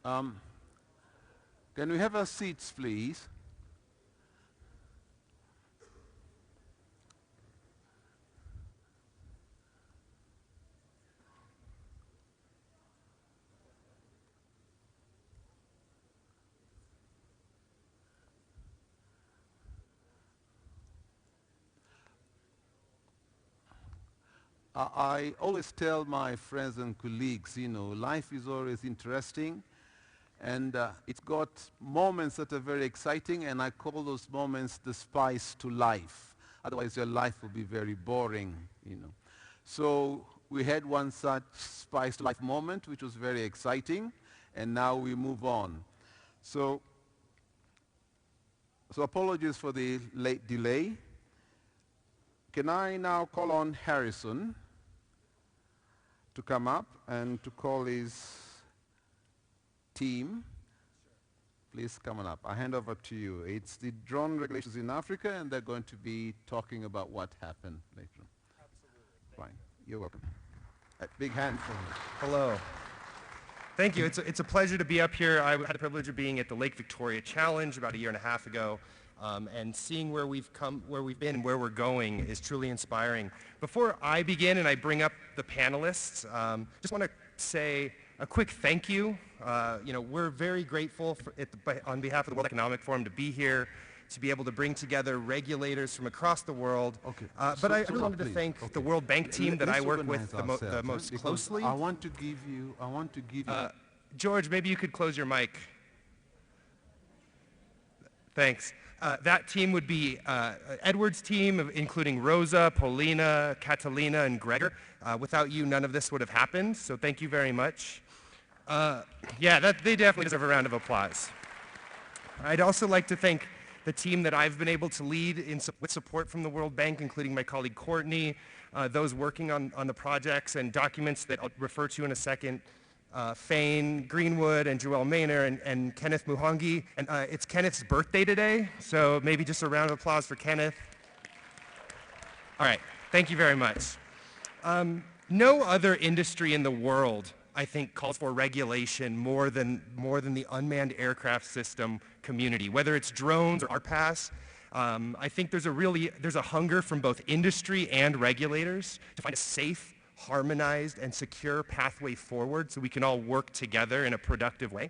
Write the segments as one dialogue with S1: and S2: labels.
S1: Um, can we have our seats, please? I always tell my friends and colleagues, life is always interesting, and it's got moments that are very exciting, and I call those moments the spice to life. Otherwise, your life will be very boring. So we had one such spice to life moment, which was very exciting, and now we move on. So apologies for the late delay. Can I now call on Harrison to come up and to call his team? Please come on up. I hand over to you. It's the drone regulations in Africa, and they're going to be talking about what happened later on.
S2: Absolutely.
S1: Fine. You're welcome. A big hand for him.
S2: Hello. Thank you. It's a pleasure to be up here. I had the privilege of being at the Lake Victoria Challenge about a year and a half ago. And seeing where we've been, and where we're going is truly inspiring. Before I begin and I bring up the panelists, just want to say a quick thank you. We're very grateful on behalf of the World Economic Forum to be here, to be able to bring together regulators from across the world.
S1: Okay.
S2: But I really wanted to thank the World Bank team that I work with the most closely.
S1: I want to give you.
S2: George, maybe you could close your mic. Thanks. That team would be Edward's team, including Rosa, Paulina, Catalina, and Gregor. Without you, none of this would have happened, so thank you very much. They definitely deserve a round of applause. I'd also like to thank the team that I've been able to lead with support from the World Bank, including my colleague Courtney, those working on the projects and documents that I'll refer to in a second, Fane Greenwood and Joelle Maynor and Kenneth Muhangi. And it's Kenneth's birthday today, so maybe just a round of applause for Kenneth. All right, thank you very much. No other industry in the world, I think, calls for regulation more than the unmanned aircraft system community, whether it's drones or RPAS. I think there's a hunger from both industry and regulators to find a safe, harmonized, and secure pathway forward so we can all work together in a productive way.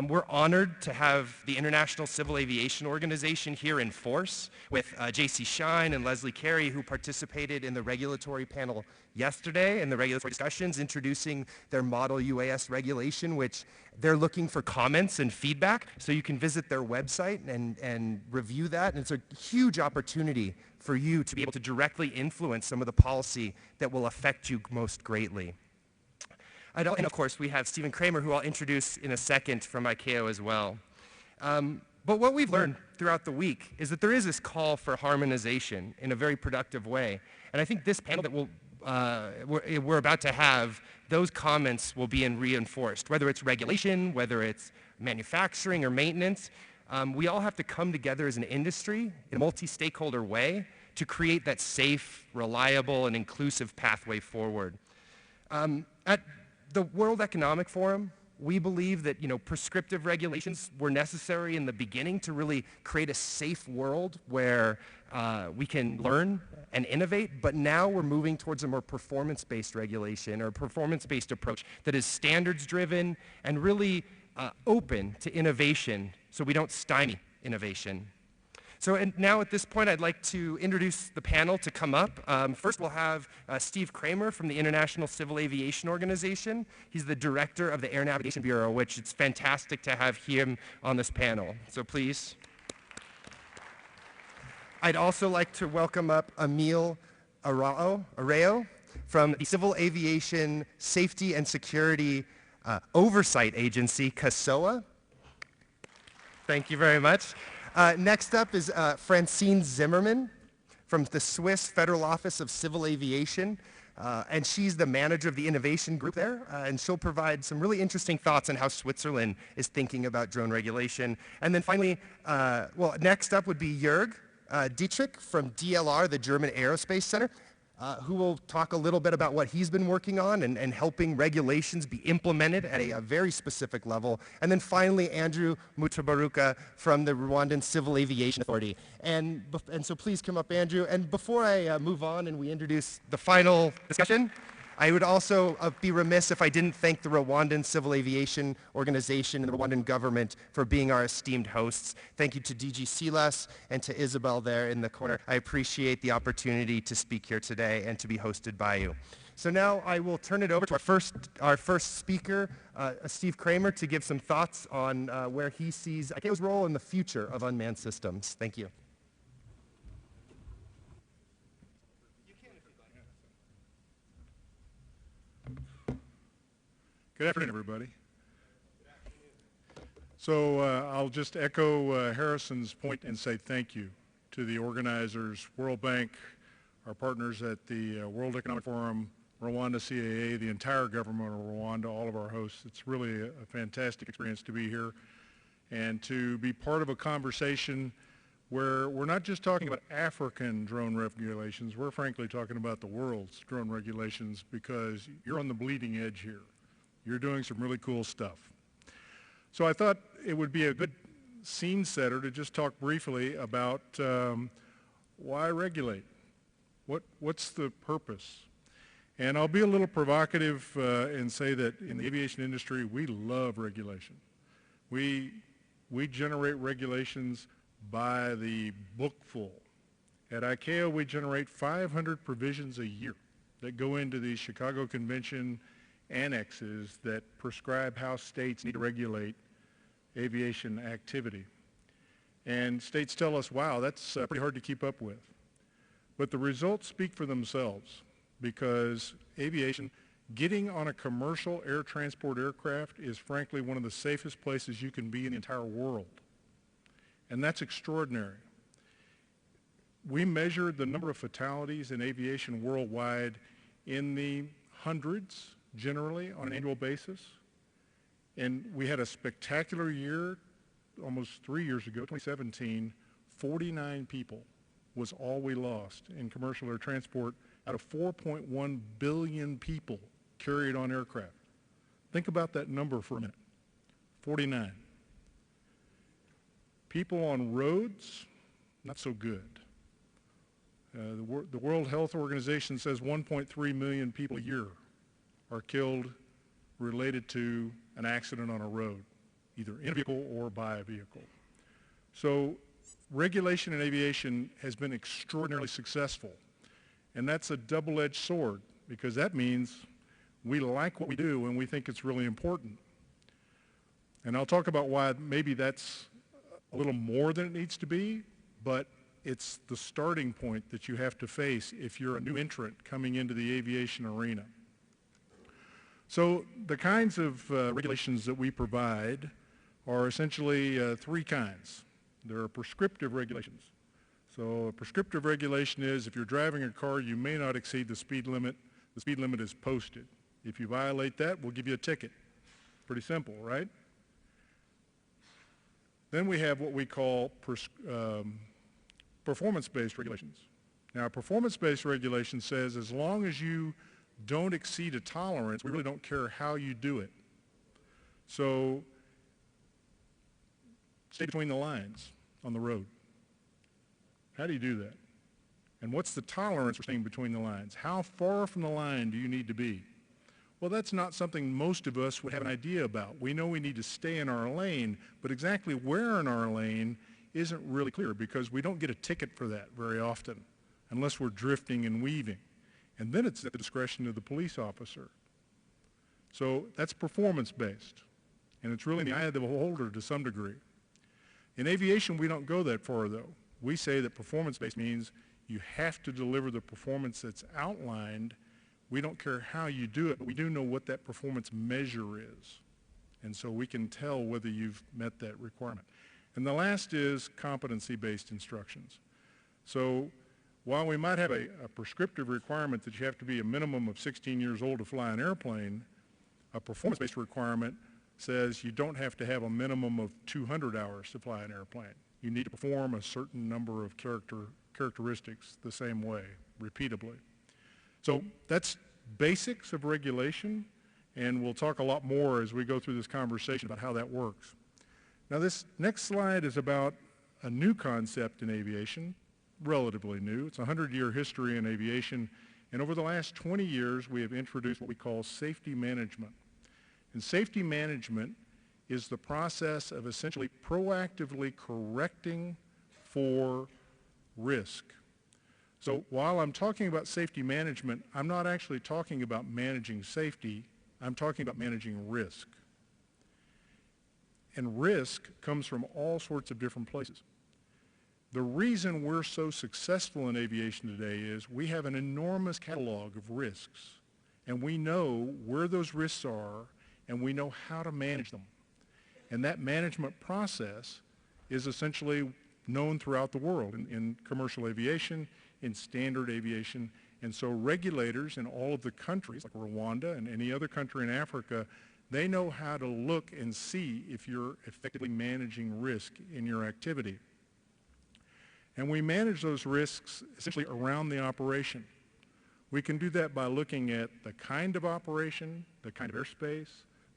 S2: We're honored to have the International Civil Aviation Organization here in force with J.C. Shine and Leslie Carey, who participated in the regulatory panel yesterday and the regulatory discussions introducing their model UAS regulation, which they're looking for comments and feedback. So you can visit their website and review that. And it's a huge opportunity for you to be able to directly influence some of the policy that will affect you most greatly. And of course, we have Stephen Kramer, who I'll introduce in a second from ICAO as well. But what we've learned throughout the week is that there is this call for harmonization in a very productive way. And I think this panel that we're about to have, those comments will be reinforced, whether it's regulation, whether it's manufacturing or maintenance. We all have to come together as an industry in a multi-stakeholder way to create that safe, reliable, and inclusive pathway forward. At the World Economic Forum, we believe that prescriptive regulations were necessary in the beginning to really create a safe world where we can learn and innovate, but now we're moving towards a more performance-based regulation or performance-based approach that is standards-driven and really open to innovation so we don't stymie innovation. So now at this point, I'd like to introduce the panel to come up. First, we'll have Steve Kramer from the International Civil Aviation Organization. He's the director of the Air Navigation Bureau, which it's fantastic to have him on this panel. So please. I'd also like to welcome up Emil Arreo from the Civil Aviation Safety and Security Oversight Agency, CASOA. Thank you very much. Next up is Francine Zimmerman from the Swiss Federal Office of Civil Aviation, and she's the manager of the innovation group there, and she'll provide some really interesting thoughts on how Switzerland is thinking about drone regulation. And then finally, next up would be Jörg Dietrich from DLR, the German Aerospace Center. who will talk a little bit about what he's been working on and helping regulations be implemented at a very specific level. And then finally, Andrew Mutabaruka from the Rwandan Civil Aviation Authority. And so please come up, Andrew. And before I move on and we introduce the final discussion, I would also be remiss if I didn't thank the Rwandan Civil Aviation Organization and the Rwandan government for being our esteemed hosts. Thank you to DG Silas and to Isabel there in the corner. I appreciate the opportunity to speak here today and to be hosted by you. So now I will turn it over to our first speaker, Steve Kramer, to give some thoughts on where he sees ICAO's role in the future of unmanned systems. Thank you.
S3: Good afternoon, everybody. So I'll just echo Harrison's point and say thank you to the organizers, World Bank, our partners at the World Economic Forum, Rwanda CAA, the entire government of Rwanda, all of our hosts. It's really a fantastic experience to be here and to be part of a conversation where we're not just talking about African drone regulations, we're frankly talking about the world's drone regulations because you're on the bleeding edge here. You're doing some really cool stuff. So I thought it would be a good scene setter to just talk briefly about why regulate? What's the purpose? And I'll be a little provocative and say that in the aviation industry, we love regulation. We generate regulations by the bookful. At ICAO, we generate 500 provisions a year that go into the Chicago Convention annexes that prescribe how states need to regulate aviation activity. And states tell us, wow, that's pretty hard to keep up with. But the results speak for themselves because aviation, getting on a commercial air transport aircraft is frankly one of the safest places you can be in the entire world. And that's extraordinary. We measured the number of fatalities in aviation worldwide in the hundreds, generally, on an annual basis. And we had a spectacular year, almost 3 years ago, 2017, 49 people was all we lost in commercial air transport out of 4.1 billion people carried on aircraft. Think about that number for a minute, 49. People on roads, not so good. The World Health Organization says 1.3 million people a year are killed related to an accident on a road, either in a vehicle or by a vehicle. So regulation in aviation has been extraordinarily successful. And that's a double-edged sword because that means we like what we do and we think it's really important. And I'll talk about why maybe that's a little more than it needs to be, but it's the starting point that you have to face if you're a new entrant coming into the aviation arena. So the kinds of regulations that we provide are essentially three kinds. There are prescriptive regulations. So a prescriptive regulation is if you're driving a car, you may not exceed the speed limit. The speed limit is posted. If you violate that, we'll give you a ticket. Pretty simple, right? Then we have what we call performance-based regulations. Now, a performance-based regulation says as long as you don't exceed a tolerance, we really don't care how you do it. So stay between the lines on the road. How do you do that? And what's the tolerance for staying between the lines? How far from the line do you need to be? Well, that's not something most of us would have an idea about. We know we need to stay in our lane, but exactly where in our lane isn't really clear because we don't get a ticket for that very often unless we're drifting and weaving. And then it's at the discretion of the police officer. So that's performance-based, and it's really in the eye of the beholder to some degree. In aviation, we don't go that far, though. We say that performance-based means you have to deliver the performance that's outlined. We don't care how you do it, but we do know what that performance measure is. And so we can tell whether you've met that requirement. And the last is competency-based instructions. So while we might have a prescriptive requirement that you have to be a minimum of 16 years old to fly an airplane, a performance-based requirement says you don't have to have a minimum of 200 hours to fly an airplane. You need to perform a certain number of characteristics the same way, repeatably. So that's basics of regulation, and we'll talk a lot more as we go through this conversation about how that works. Now this next slide is about a new concept in aviation, relatively new. It's a 100-year history in aviation, and over the last 20 years we have introduced what we call safety management. And safety management is the process of essentially proactively correcting for risk. So while I'm talking about safety management, I'm not actually talking about managing safety, I'm talking about managing risk. And risk comes from all sorts of different places. The reason we're so successful in aviation today is we have an enormous catalog of risks, and we know where those risks are, and we know how to manage them. And that management process is essentially known throughout the world in commercial aviation, in standard aviation, and so regulators in all of the countries, like Rwanda and any other country in Africa, they know how to look and see if you're effectively managing risk in your activity. And we manage those risks essentially around the operation. We can do that by looking at the kind of operation, the kind of airspace,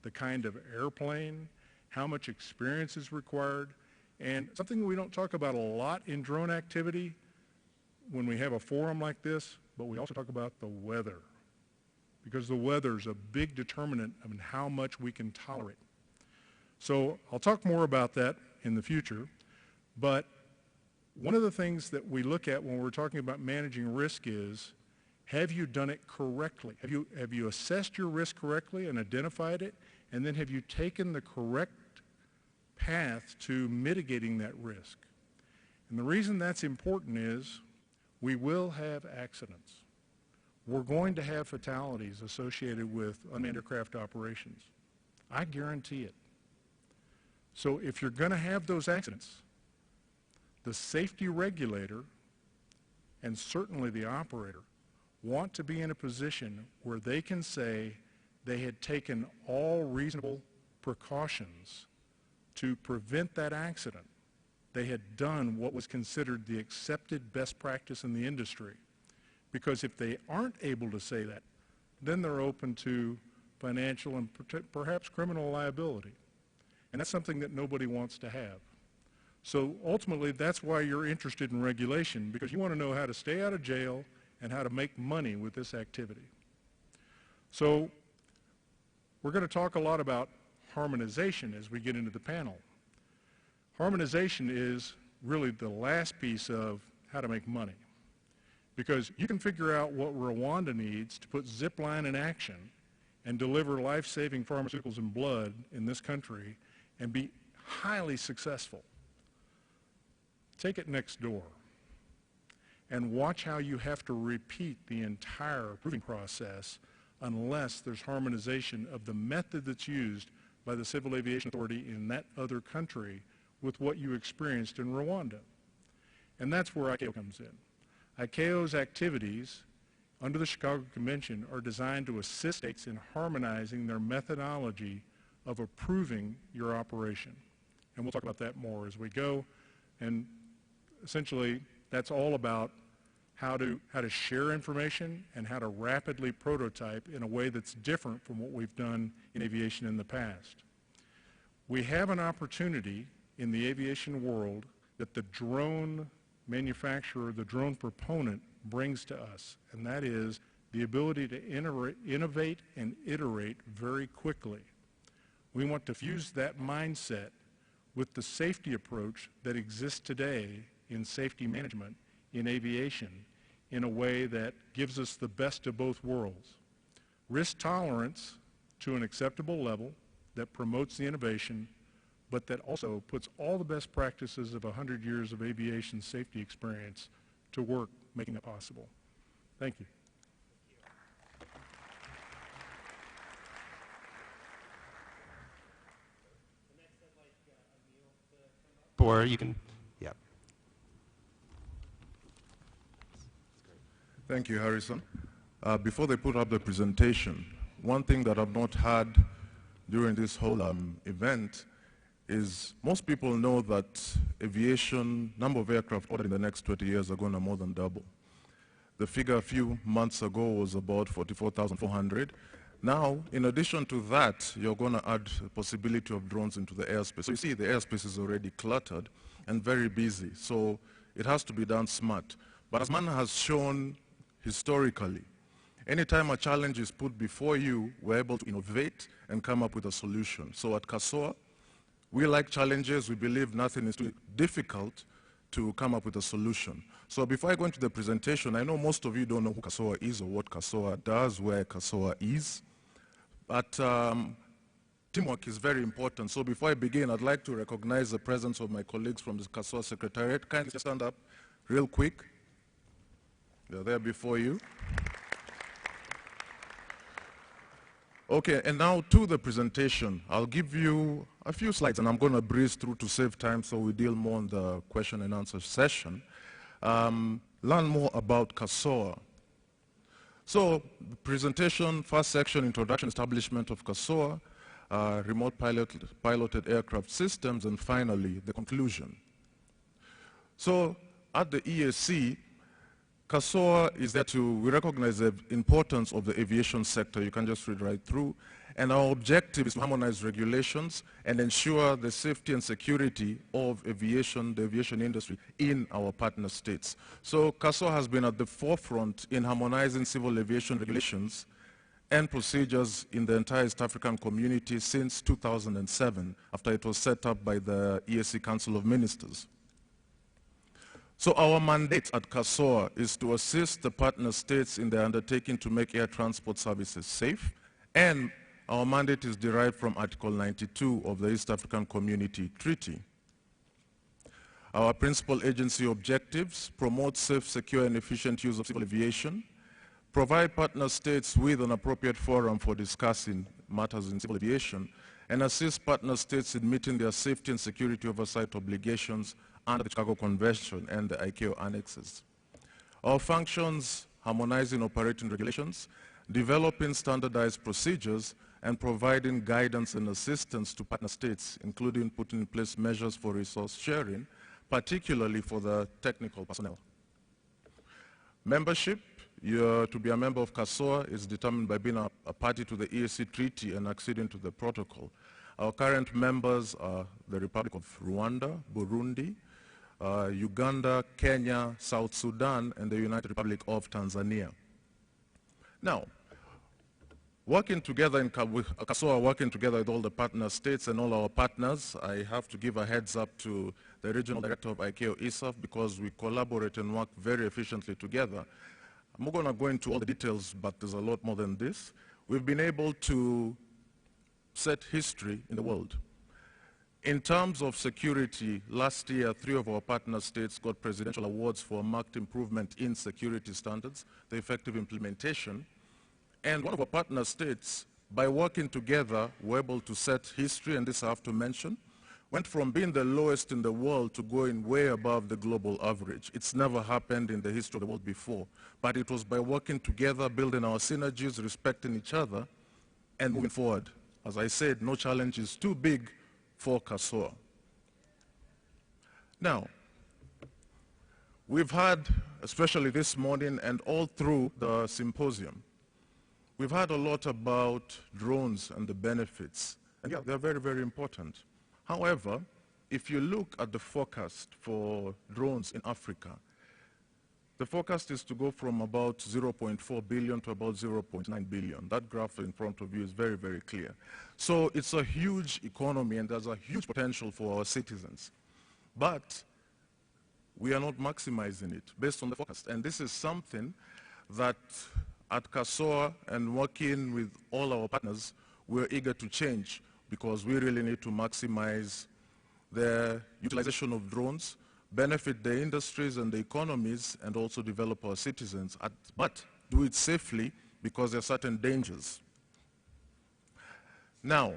S3: the kind of airplane, how much experience is required, and something we don't talk about a lot in drone activity when we have a forum like this, but we also talk about the weather, because the weather is a big determinant of how much we can tolerate. So I'll talk more about that in the future, but one of the things that we look at when we're talking about managing risk is, have you done it correctly? Have you assessed your risk correctly and identified it? And then have you taken the correct path to mitigating that risk? And the reason that's important is we will have accidents. We're going to have fatalities associated with unmanned aircraft operations. I guarantee it. So if you're going to have those accidents, the safety regulator and certainly the operator want to be in a position where they can say they had taken all reasonable precautions to prevent that accident. They had done what was considered the accepted best practice in the industry. Because if they aren't able to say that, then they're open to financial and perhaps criminal liability. And that's something that nobody wants to have. So ultimately, that's why you're interested in regulation, because you want to know how to stay out of jail and how to make money with this activity. So we're going to talk a lot about harmonization as we get into the panel. Harmonization is really the last piece of how to make money, because you can figure out what Rwanda needs to put Zipline in action and deliver life-saving pharmaceuticals and blood in this country and be highly successful. Take it next door and watch how you have to repeat the entire approving process unless there's harmonization of the method that's used by the Civil Aviation Authority in that other country with what you experienced in Rwanda. And that's where ICAO comes in. ICAO's activities under the Chicago Convention are designed to assist states in harmonizing their methodology of approving your operation. And we'll talk about that more as we go. And essentially, that's all about how to share information and how to rapidly prototype in a way that's different from what we've done in aviation in the past. We have an opportunity in the aviation world that the drone manufacturer, the drone proponent, brings to us, and that is the ability to innovate and iterate very quickly. We want to fuse that mindset with the safety approach that exists today in safety management in aviation in a way that gives us the best of both worlds. Risk tolerance to an acceptable level that promotes the innovation, but that also puts all the best practices of 100 years of aviation safety experience to work, making it possible. Thank you.
S2: Or you can, yeah.
S4: Thank you, Harrison. Before they put up the presentation, one thing that I've not had during this whole event is most people know that aviation, number of aircraft ordered in the next 20 years are going to more than double. The figure a few months ago was about 44,400. Now, in addition to that, you're going to add the possibility of drones into the airspace. So you see, the airspace is already cluttered and very busy. So it has to be done smart. But as man has shown historically, anytime a challenge is put before you, we're able to innovate and come up with a solution. So at CASOA, we like challenges. We believe nothing is too difficult to come up with a solution. So before I go into the presentation, I know most of you don't know who CASOA is or what CASOA does, where CASOA is. But teamwork is very important. So before I begin, I'd like to recognize the presence of my colleagues from the CASOA Secretariat. Kindly stand up real quick. They're there before you. Okay, and now to the presentation. I'll give you a few slides, and I'm going to breeze through to save time so we deal more on the question and answer session. Learn more about CASOA. So, the presentation, first section, introduction, establishment of CASOA, remote piloted aircraft systems, and finally, the conclusion. So, at the EAC, CASOA is there we recognize the importance of the aviation sector. You can just read right through. And our objective is to harmonize regulations and ensure the safety and security of aviation, the aviation industry in our partner states. So CASOA has been at the forefront in harmonizing civil aviation regulations and procedures in the entire East African community since 2007, after it was set up by the EAC Council of Ministers. So our mandate at CASOA is to assist the partner states in their undertaking to make air transport services safe, and our mandate is derived from Article 92 of the East African Community Treaty. Our principal agency objectives: promote safe, secure, and efficient use of civil aviation, provide partner states with an appropriate forum for discussing matters in civil aviation, and assist partner states in meeting their safety and security oversight obligations under the Chicago Convention and the ICAO annexes. Our functions: harmonizing operating regulations, developing standardized procedures, and providing guidance and assistance to partner states, including putting in place measures for resource sharing, particularly for the technical personnel. Membership: to be a member of CASOA is determined by being a party to the EAC Treaty and acceding to the protocol. Our current members are the Republic of Rwanda, Burundi, Uganda, Kenya, South Sudan, and the United Republic of Tanzania. Now, working together with CASOA, working together with all the partner states and all our partners, I have to give a heads up to the Regional Director of ICAO ISAF, because we collaborate and work very efficiently together. I'm not going to go into all the details, but there's a lot more than this. We've been able to set history in the world. In terms of security, last year, 3 of our partner states got presidential awards for marked improvement in security standards, the effective implementation. And one of our partner states, by working together, were able to set history, and this I have to mention, went from being the lowest in the world to going way above the global average. It's never happened in the history of the world before, but it was by working together, building our synergies, respecting each other, and moving forward. As I said, no challenge is too big for CASOA. Now, we've had, especially this morning and all through the symposium, we've had a lot about drones and the benefits. And yeah, they're very, very important. However, if you look at the forecast for drones in Africa, the forecast is to go from about 0.4 billion to about 0.9 billion. That graph in front of you is very, very clear. So it's a huge economy, and there's a huge potential for our citizens. But we are not maximizing it based on the forecast. And this is something that at CASOA and working with all our partners, we're eager to change, because we really need to maximize the utilization of drones, benefit the industries and the economies, and also develop our citizens, but do it safely, because there are certain dangers. Now,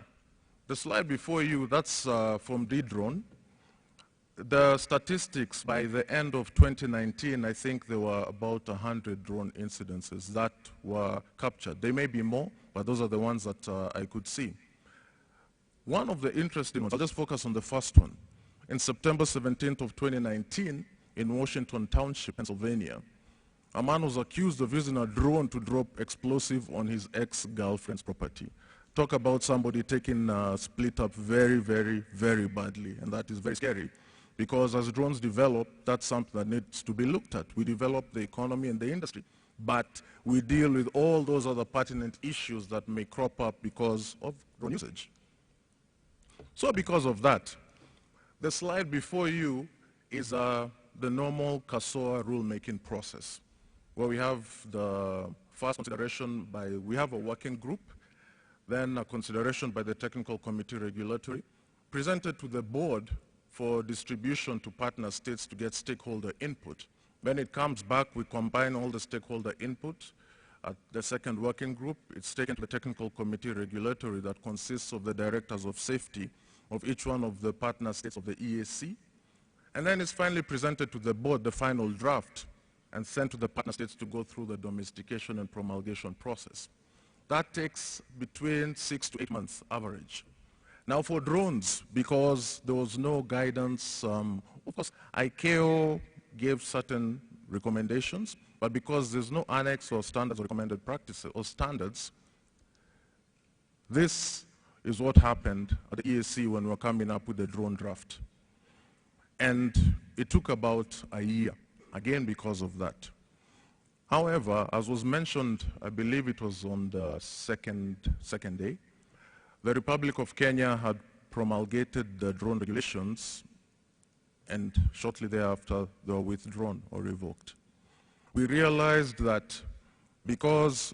S4: the slide before you, that's from D-Drone. The statistics by the end of 2019, I think there were about 100 drone incidences that were captured. There may be more, but those are the ones that I could see. One of the interesting ones, I'll just focus on the first one. In September 17th of 2019, in Washington Township, Pennsylvania, a man was accused of using a drone to drop explosive on his ex-girlfriend's property. Talk about somebody taking split up very, very, very badly, and that is very scary. Because as drones develop, that's something that needs to be looked at. We develop the economy and the industry, but we deal with all those other pertinent issues that may crop up because of drone usage. So because of that, the slide before you is the normal CASOA rulemaking process, where we have the first consideration we have a working group, then a consideration by the technical committee regulatory, presented to the board for distribution to partner states to get stakeholder input. When it comes back, we combine all the stakeholder input. At the second working group, it's taken to the technical committee regulatory that consists of the directors of safety of each one of the partner states of the EAC. And then it's finally presented to the board, the final draft, and sent to the partner states to go through the domestication and promulgation process. That takes between 6 to 8 months average. Now for drones, because there was no guidance, of course, ICAO gave certain recommendations, but because there's no annex or standards or recommended practices or standards, this is what happened at the EAC when we were coming up with the drone draft. And it took about a year, again because of that. However, as was mentioned, I believe it was on the second day, the Republic of Kenya had promulgated the drone regulations, and shortly thereafter they were withdrawn or revoked. We realized that because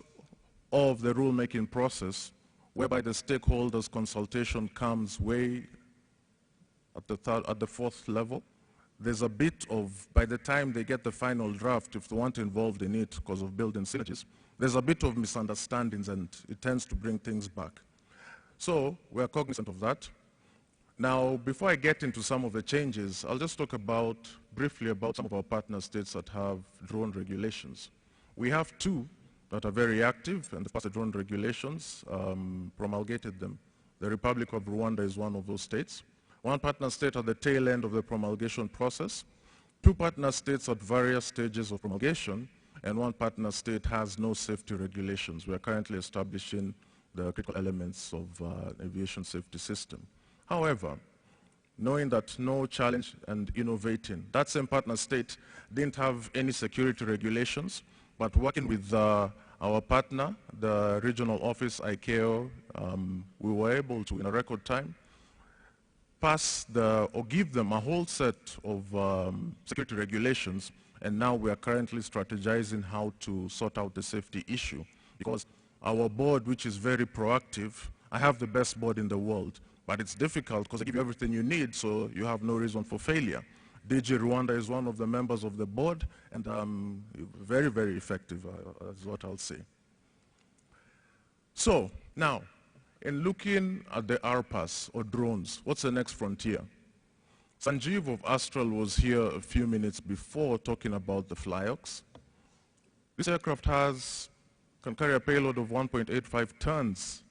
S4: of the rulemaking process, whereby the stakeholders consultation comes way at the fourth level, there's a bit of, by the time they get the final draft, if they weren't involved in it because of building synergies, there's a bit of misunderstandings and it tends to bring things back. So we're cognizant of that. Now, before I get into some of the changes, I'll just talk briefly about some of our partner states that have drone regulations. We have 2 that are very active and passed the drone regulations, promulgated them. The Republic of Rwanda is one of those states. 1 partner state at the tail end of the promulgation process, 2 partner states at various stages of promulgation, and 1 partner state has no safety regulations. We are currently establishing the critical elements of aviation safety system. However, knowing that no challenge and innovating, that same partner state didn't have any security regulations, but working with our partner, the regional office, ICAO, we were able to, in a record time, pass or give them a whole set of security regulations, and now we are currently strategizing how to sort out the safety issue. Because our board, which is very proactive, I have the best board in the world, but it's difficult because they give you everything you need, so you have no reason for failure. DG Rwanda is one of the members of the board, and very, very effective, is what I'll say. So, now, in looking at the RPAS, or drones, what's the next frontier? Sanjeev of Astral was here a few minutes before talking about the Flyox. This aircraft can carry a payload of 1.85 tons,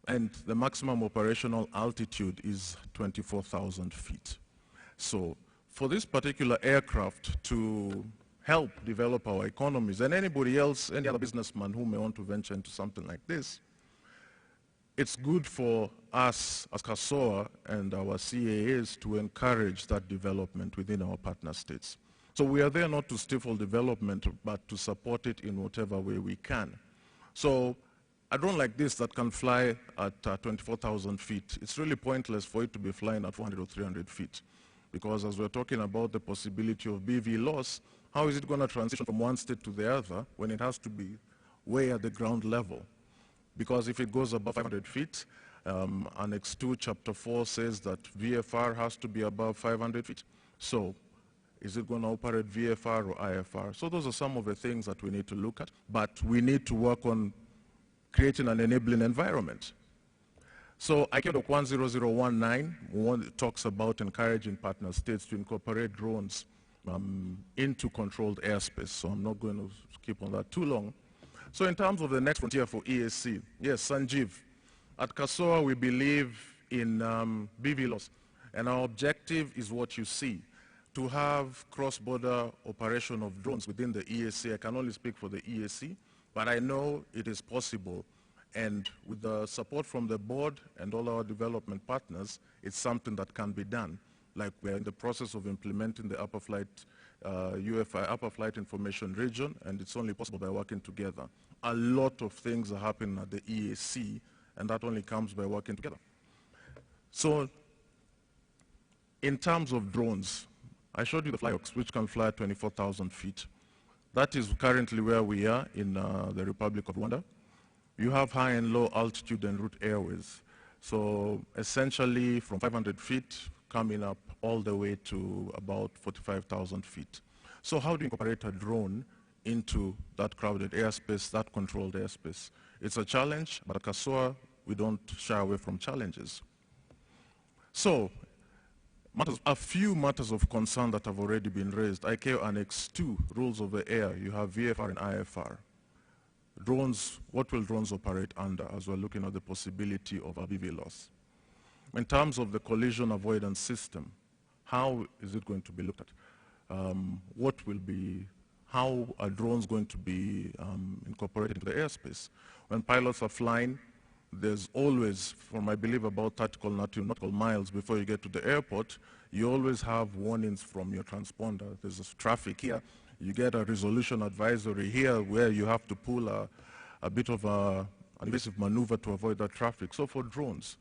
S4: and the maximum operational altitude is 24,000 feet. So for this particular aircraft to help develop our economies, and anybody else, any other businessman who may want to venture into something like this, it's good for us as CASOA and our CAAs to encourage that development within our partner states. So we are there not to stifle development, but to support it in whatever way we can. So a drone like this that can fly at 24,000 feet, it's really pointless for it to be flying at 400 or 300 feet. Because as we're talking about the possibility of BV loss, how is it going to transition from one state to the other when it has to be way at the ground level? Because if it goes above 500 feet, Annex 2, Chapter 4 says that VFR has to be above 500 feet. So is it going to operate VFR or IFR? So those are some of the things that we need to look at, but we need to work on creating an enabling environment. So ICAO 10019 talks about encouraging partner states to incorporate drones into controlled airspace. So I'm not going to keep on that too long. So in terms of the next frontier for EAC, yes, Sanjeev, at CASOA we believe in BV loss, and our objective is what you see. to have cross-border operation of drones within the EAC. I can only speak for the EAC, but I know it is possible. And with the support from the board and all our development partners, it's something that can be done. Like we're in the process of implementing the upper flight, UFI, upper flight information region, and it's only possible by working together. A lot of things are happening at the EAC, and that only comes by working together. So, in terms of drones, I showed you the Flyox, which can fly at 24,000 feet. That is currently where we are in the Republic of Rwanda. You have high and low altitude en route airways. So essentially from 500 feet coming up all the way to about 45,000 feet. So how do you incorporate a drone into that crowded airspace, that controlled airspace? It's a challenge, but at KASOA, we don't shy away from challenges. So a few matters of concern that have already been raised. ICAO Annex 2, rules of the air, you have VFR and IFR. Drones, what will drones operate under as we're looking at the possibility of a BV loss? In terms of the collision avoidance system, how is it going to be looked at? How are drones going to be incorporated into the airspace? When pilots are flying, there's always, from I believe about 30 nautical miles before you get to the airport, you always have warnings from your transponder. There's traffic here. You get a resolution advisory here where you have to pull a bit of an invasive maneuver to avoid that traffic. So for drones,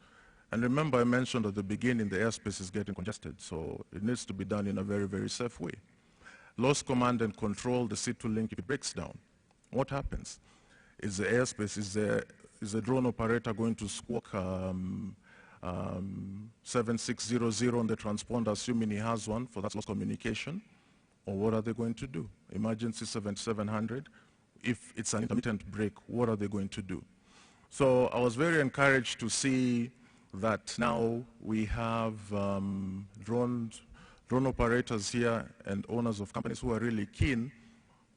S4: and remember I mentioned at the beginning the airspace is getting congested, so it needs to be done in a very, very safe way. Lost command and control, the C2 link, if it breaks down, what happens? Is the airspace, is the drone operator going to squawk 7600 on the transponder, assuming he has one for that lost communication? Or what are they going to do? Emergency 7700, if it's an intermittent break, what are they going to do? So I was very encouraged to see that now we have drone operators here and owners of companies who are really keen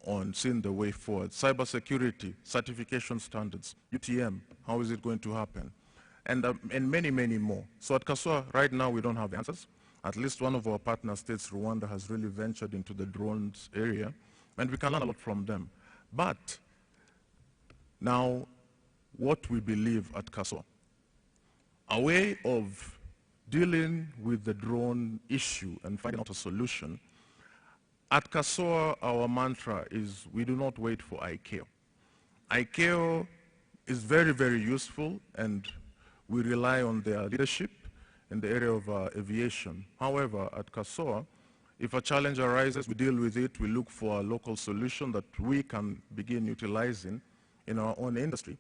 S4: on seeing the way forward. Cybersecurity, certification standards, UTM, how is it going to happen? And many, many more. So at KASOA, right now we don't have the answers. At least one of our partner states, Rwanda, has really ventured into the drones area, and we can learn a lot from them. But now, what we believe at KASOA, a way of dealing with the drone issue and finding out a solution, at KASOA, our mantra is we do not wait for ICAO. ICAO is very, very useful, and we rely on their leadership in the area of aviation. However, at KASOA, if a challenge arises, we deal with it, we look for a local solution that we can begin utilizing in our own industry.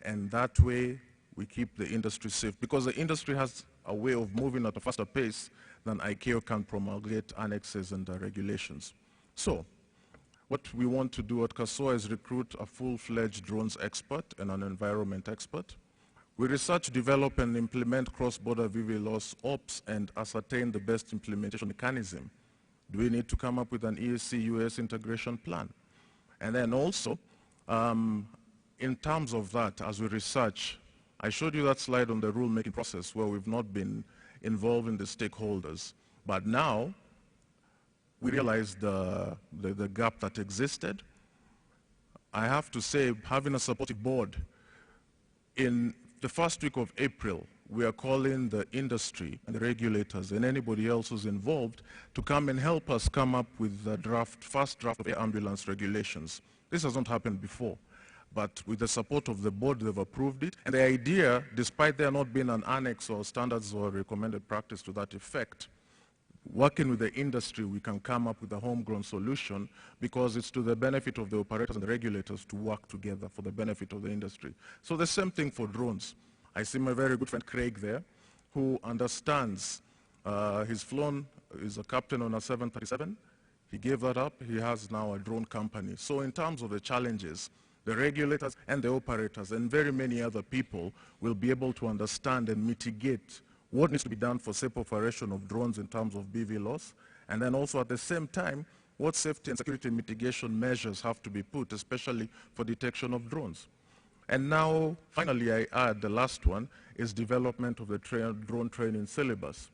S4: And that way, we keep the industry safe. Because the industry has a way of moving at a faster pace than ICAO can promulgate annexes and regulations. So, what we want to do at KASOA is recruit a full-fledged drones expert and an environment expert. We research, develop, and implement cross-border VV-loss ops and ascertain the best implementation mechanism. Do we need to come up with an EAC-US integration plan? And then also, in terms of that, as we research, I showed you that slide on the rulemaking process where we've not been involving the stakeholders. But now, we realize the gap that existed. I have to say, having a supportive board, in the first week of April, we are calling the industry and the regulators and anybody else who's involved to come and help us come up with the first draft of air ambulance regulations. This has not happened before, but with the support of the board, they've approved it. And the idea, despite there not being an annex or standards or recommended practice to that effect, working with the industry, we can come up with a homegrown solution because it's to the benefit of the operators and the regulators to work together for the benefit of the industry. So the same thing for drones. I see my very good friend Craig there, who understands. He's flown, he's a captain on a 737. He gave that up. He has now a drone company. So in terms of the challenges, the regulators and the operators and very many other people will be able to understand and mitigate what needs to be done for safe operation of drones in terms of BV loss, and then also at the same time, what safety and security mitigation measures have to be put, especially for detection of drones. And now, finally, I add the last one, is development of the drone training syllabus.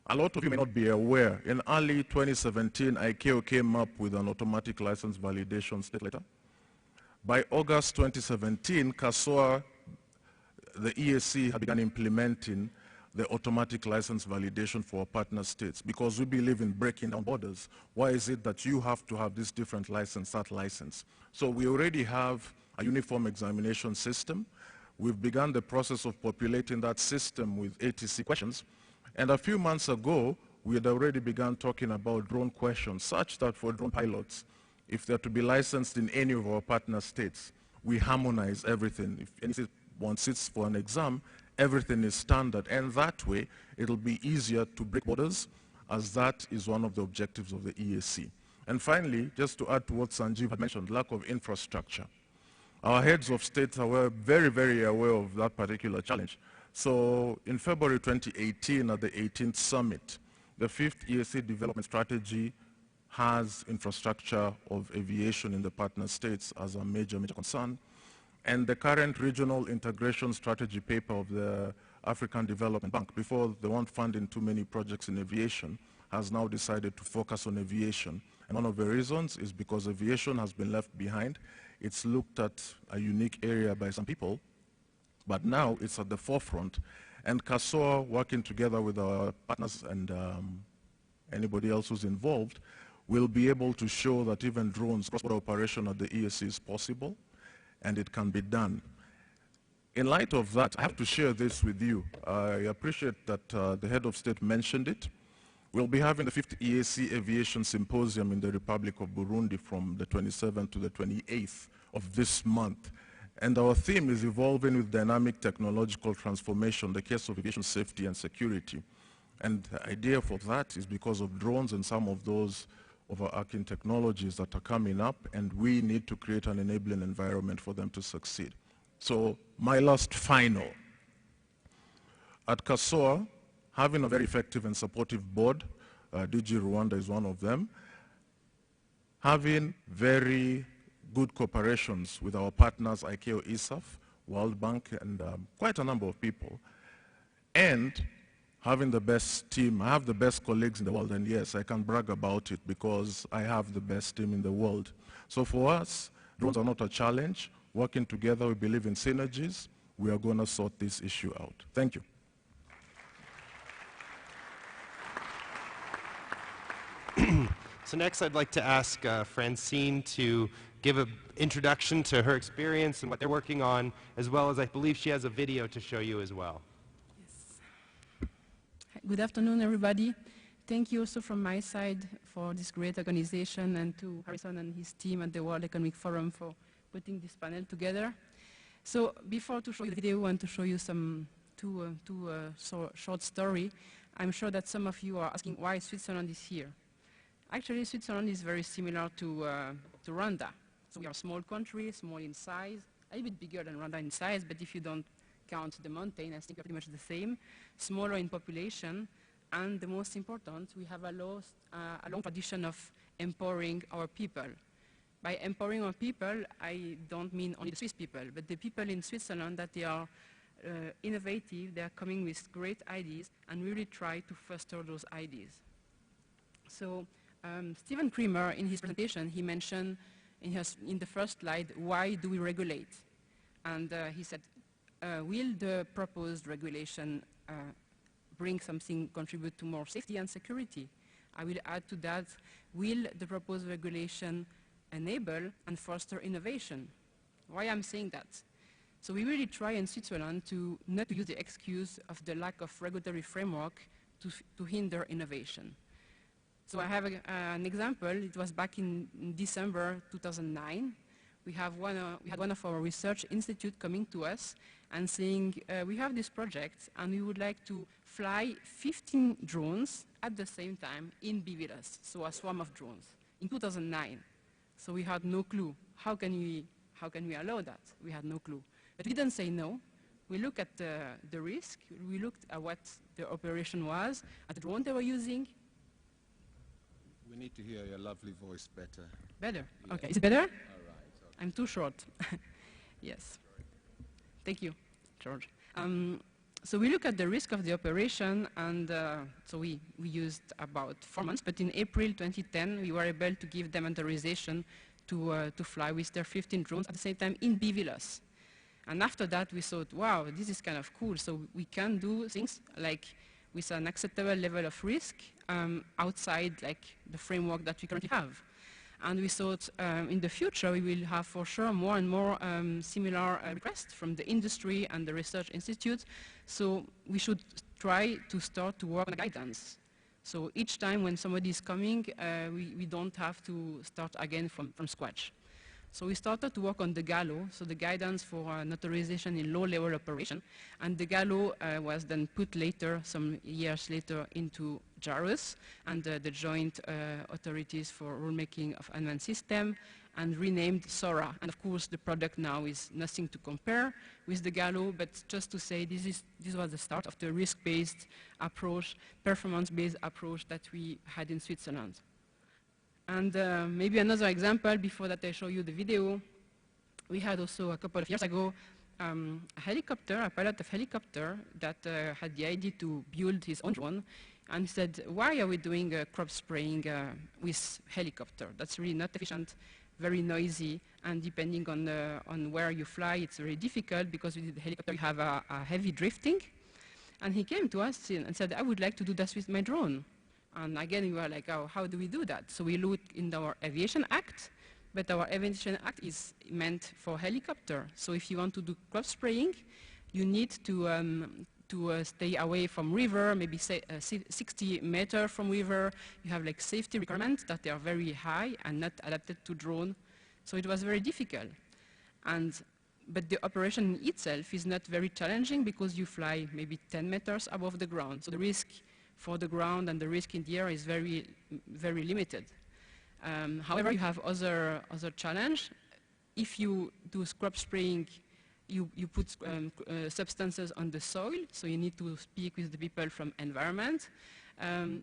S4: A lot of you may not be aware, in early 2017, ICAO came up with an automatic license validation state letter. By August 2017, CASOA, the EAC, had begun implementing the automatic license validation for partner states because we believe in breaking down borders. Why is it that you have to have this different license, that license? So we already have a uniform examination system. We've begun the process of populating that system with ATC questions. And a few months ago, we had already begun talking about drone questions, such that for drone pilots, if they're to be licensed in any of our partner states, we harmonize everything. If anyone sits for an exam, everything is standard. And that way, it'll be easier to break borders, as that is one of the objectives of the EAC. And finally, just to add to what Sanjeev had mentioned, lack of infrastructure. Our heads of states are very, very aware of that particular challenge. So in February 2018 at the 18th summit, the 5th EAC development strategy has infrastructure of aviation in the partner states as a major concern. And the current regional integration strategy paper of the African Development Bank, before they weren't funding too many projects in aviation, has now decided to focus on aviation. And one of the reasons is because aviation has been left behind. It's looked at a unique area by some people, but now it's at the forefront. And CASOA, working together with our partners and anybody else who's involved, will be able to show that even drones, cross-border operation at the EAC is possible, and it can be done. In light of that, I have to share this with you. I appreciate that the head of state mentioned it. We'll be having the 5th EAC Aviation Symposium in the Republic of Burundi from the 27th to the 28th of this month. And our theme is evolving with dynamic technological transformation, the case of aviation safety and security. And the idea for that is because of drones and some of those overarching technologies that are coming up, and we need to create an enabling environment for them to succeed. So my last final. At CASOA, having a very effective and supportive board, Kigali-Rwanda is one of them, having very good cooperations with our partners, ICAO, ISAF, World Bank, and quite a number of people, and having the best team. I have the best colleagues in the world, and yes, I can brag about it because I have the best team in the world. So for us, drones are not a challenge. Working together, we believe in synergies. We are going to sort this issue out. Thank you.
S2: So next I'd like to ask Francine to give an introduction to her experience and what they're working on, as well as I believe she has a video to show you as well.
S5: Yes. Good afternoon, everybody. Thank you also from my side for this great organization, and to Harrison and his team at the World Economic Forum for putting this panel together. So before to show you the video, I want to show you some short story. I'm sure that some of you are asking why Switzerland is here. Actually, Switzerland is very similar to Rwanda. So we are a small country, small in size, a little bit bigger than Rwanda in size, but if you don't count the mountain, I think we're pretty much the same. Smaller in population, and the most important, we have a long tradition of empowering our people. By empowering our people, I don't mean only the Swiss people, but the people in Switzerland, that they are innovative, they are coming with great ideas, and really try to foster those ideas. So Stephen Creamer, in his presentation, he mentioned in the first slide, why do we regulate? And he said, will the proposed regulation bring something, contribute to more safety and security? I will add to that, will the proposed regulation enable and foster innovation? Why I'm saying that? So we really try in Switzerland to not use the excuse of the lack of regulatory framework to hinder innovation. So I have an example. It was back in December 2009. We had one of our research institute coming to us and saying, we have this project and we would like to fly 15 drones at the same time in BVLS, so a swarm of drones, in 2009. So we had no clue. How can we allow that? We had no clue. But we didn't say no. We looked at the risk. We looked at what the operation was, at the drone they were using.
S1: We need to hear your lovely voice better.
S5: Better?
S1: Yeah.
S5: Okay. Is it better?
S1: All right. Okay.
S5: I'm too short. Yes. Thank you, George. So we look at the risk of the operation, and so we used about 4 months, but in April 2010, we were able to give them authorization to fly with their 15 drones at the same time in BVLOS. And after that, we thought, wow, this is kind of cool. So we can do things like with an acceptable level of risk outside like the framework that we currently have. And we thought in the future we will have for sure more and more similar requests from the industry and the research institutes. So we should try to start to work on guidance. So each time when somebody is coming, we don't have to start again from scratch. So we started to work on the GALO, so the guidance for authorization in low-level operation. And the GALO was then put later, some years later, into JARUS and the Joint Authorities for Rulemaking of Advanced System, and renamed SORA. And of course, the product now is nothing to compare with the GALO, but just to say this was the start of the risk-based approach, performance-based approach that we had in Switzerland. And maybe another example, before that I show you the video, we had also a couple of years ago a pilot of helicopter that had the idea to build his own drone, and said, why are we doing crop spraying with helicopter? That's really not efficient, very noisy, and depending on where you fly, it's very difficult because with the helicopter you have a heavy drifting. And he came to us and said, I would like to do this with my drone. And again, we were like, oh, how do we do that? So we looked in our Aviation Act, but our Aviation Act is meant for helicopter. So if you want to do crop spraying, you need to stay away from river, maybe say 60 meters from river. You have like safety requirements that they are very high and not adapted to drone. So it was very difficult. But the operation itself is not very challenging because you fly maybe 10 meters above the ground. So the risk for the ground and the risk in the air is very, very limited. However, you have other challenge. If you do crop spraying, you put substances on the soil, so you need to speak with the people from environment.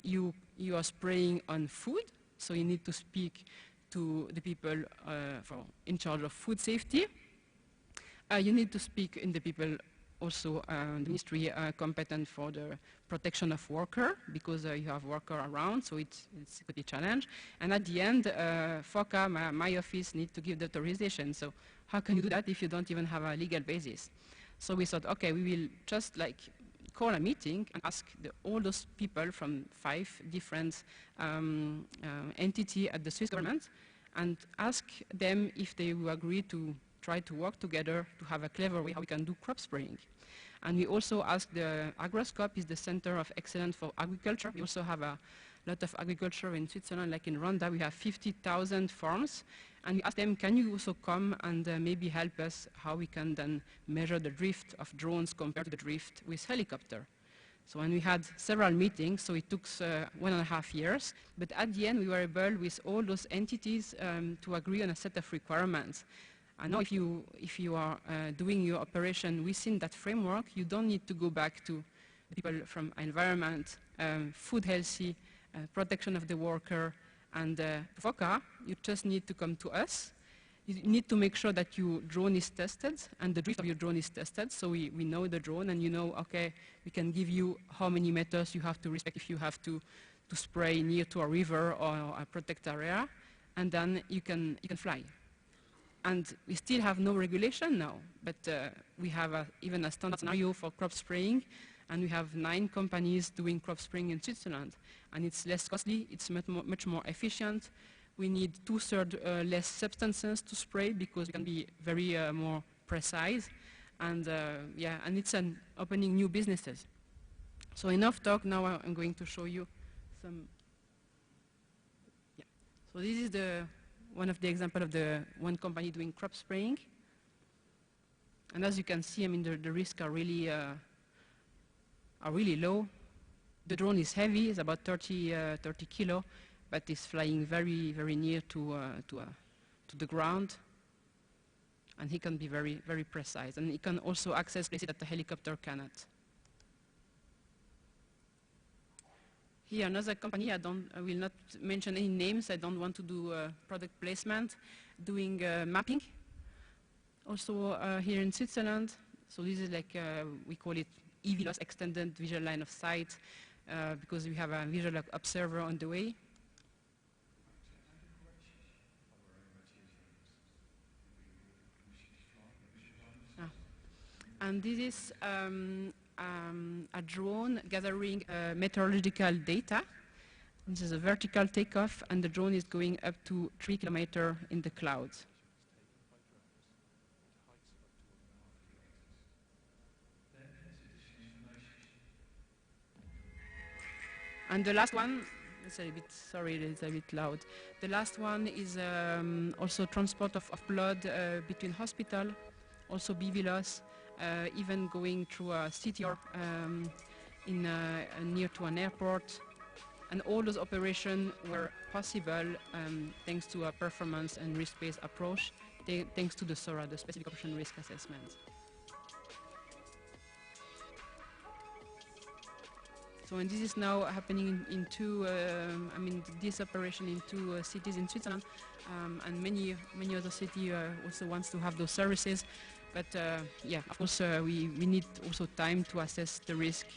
S5: You are spraying on food, so you need to speak to the people in charge of food safety. You need to speak in the people also the ministry competent for the protection of worker, because you have worker around, so it's a good challenge. And at the end, FOCA, my office, need to give the authorization. So how can you do that if you don't even have a legal basis? So we thought, okay, we will just like call a meeting and ask all those people from 5 different entities at the Swiss government and ask them if they will agree to try to work together to have a clever way how we can do crop spraying. And we also asked the Agroscope, is the Center of Excellence for Agriculture. We also have a lot of agriculture in Switzerland, like in Rwanda, we have 50,000 farms. And we asked them, can you also come and maybe help us how we can then measure the drift of drones compared to the drift with helicopter. So when we had several meetings, so it took 1.5 years, but at the end we were able with all those entities to agree on a set of requirements. And now if you are doing your operation within that framework, you don't need to go back to people from environment, food healthy, protection of the worker, and FOCA. You just need to come to us. You need to make sure that your drone is tested and the drift of your drone is tested, so we know the drone, and you know, okay, we can give you how many meters you have to respect if you have to spray near to a river or a protected area, and then you can fly. And we still have no regulation now, but we have even a standard scenario for crop spraying, and we have 9 companies doing crop spraying in Switzerland. And it's less costly, it's much more efficient. We need 2/3 less substances to spray because we can be very more precise. And yeah, and it's an opening new businesses. So enough talk, now I'm going to show you some. Yeah. So this is one of the examples of the one company doing crop spraying. And as you can see, I mean, the risks are really low. The drone is heavy, it's about 30 kilo, but it's flying very, very near to the ground. And he can be very, very precise. And he can also access places that the helicopter cannot. Here, another company, I will not mention any names, I don't want to do product placement, doing mapping. Also here in Switzerland, so this is like, we call it EV loss extended visual line of sight because we have a visual observer on the way. And this is a drone gathering meteorological data. This is a vertical takeoff, and the drone is going up to 3 kilometers in the clouds. And the last one, it's a bit, sorry, it's a bit loud. The last one is also transport of blood between hospital, also BV loss, even going through a city or near to an airport. And all those operations were possible thanks to a performance and risk-based approach, thanks to the SORA, the Specific Operation Risk Assessment. So, and this is now happening in two, this operation in two cities in Switzerland, and many other cities also wants to have those services. But yeah, of course, we need also time to assess the risk,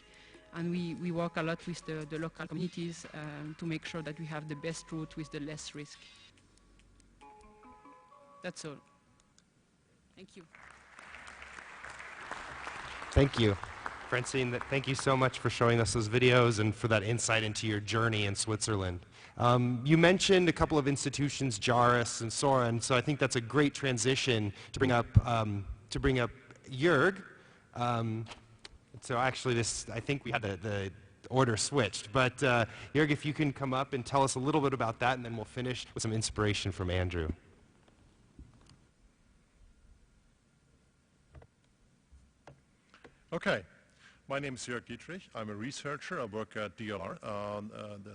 S5: and we work a lot with the local communities to make sure that we have the best route with the less risk. That's all. Thank you.
S2: Thank you. Francine, thank you so much for showing us those videos and for that insight into your journey in Switzerland. You mentioned a couple of institutions, JARIS and SORA, and so I think that's a great transition to bring up Jörg. So actually I think we had the order switched, but Jörg, if you can come up and tell us a little bit about that, and then we'll finish with some inspiration from Andrew.
S3: Okay. My name is Jörg Dietrich. I'm a researcher. I work at DLR,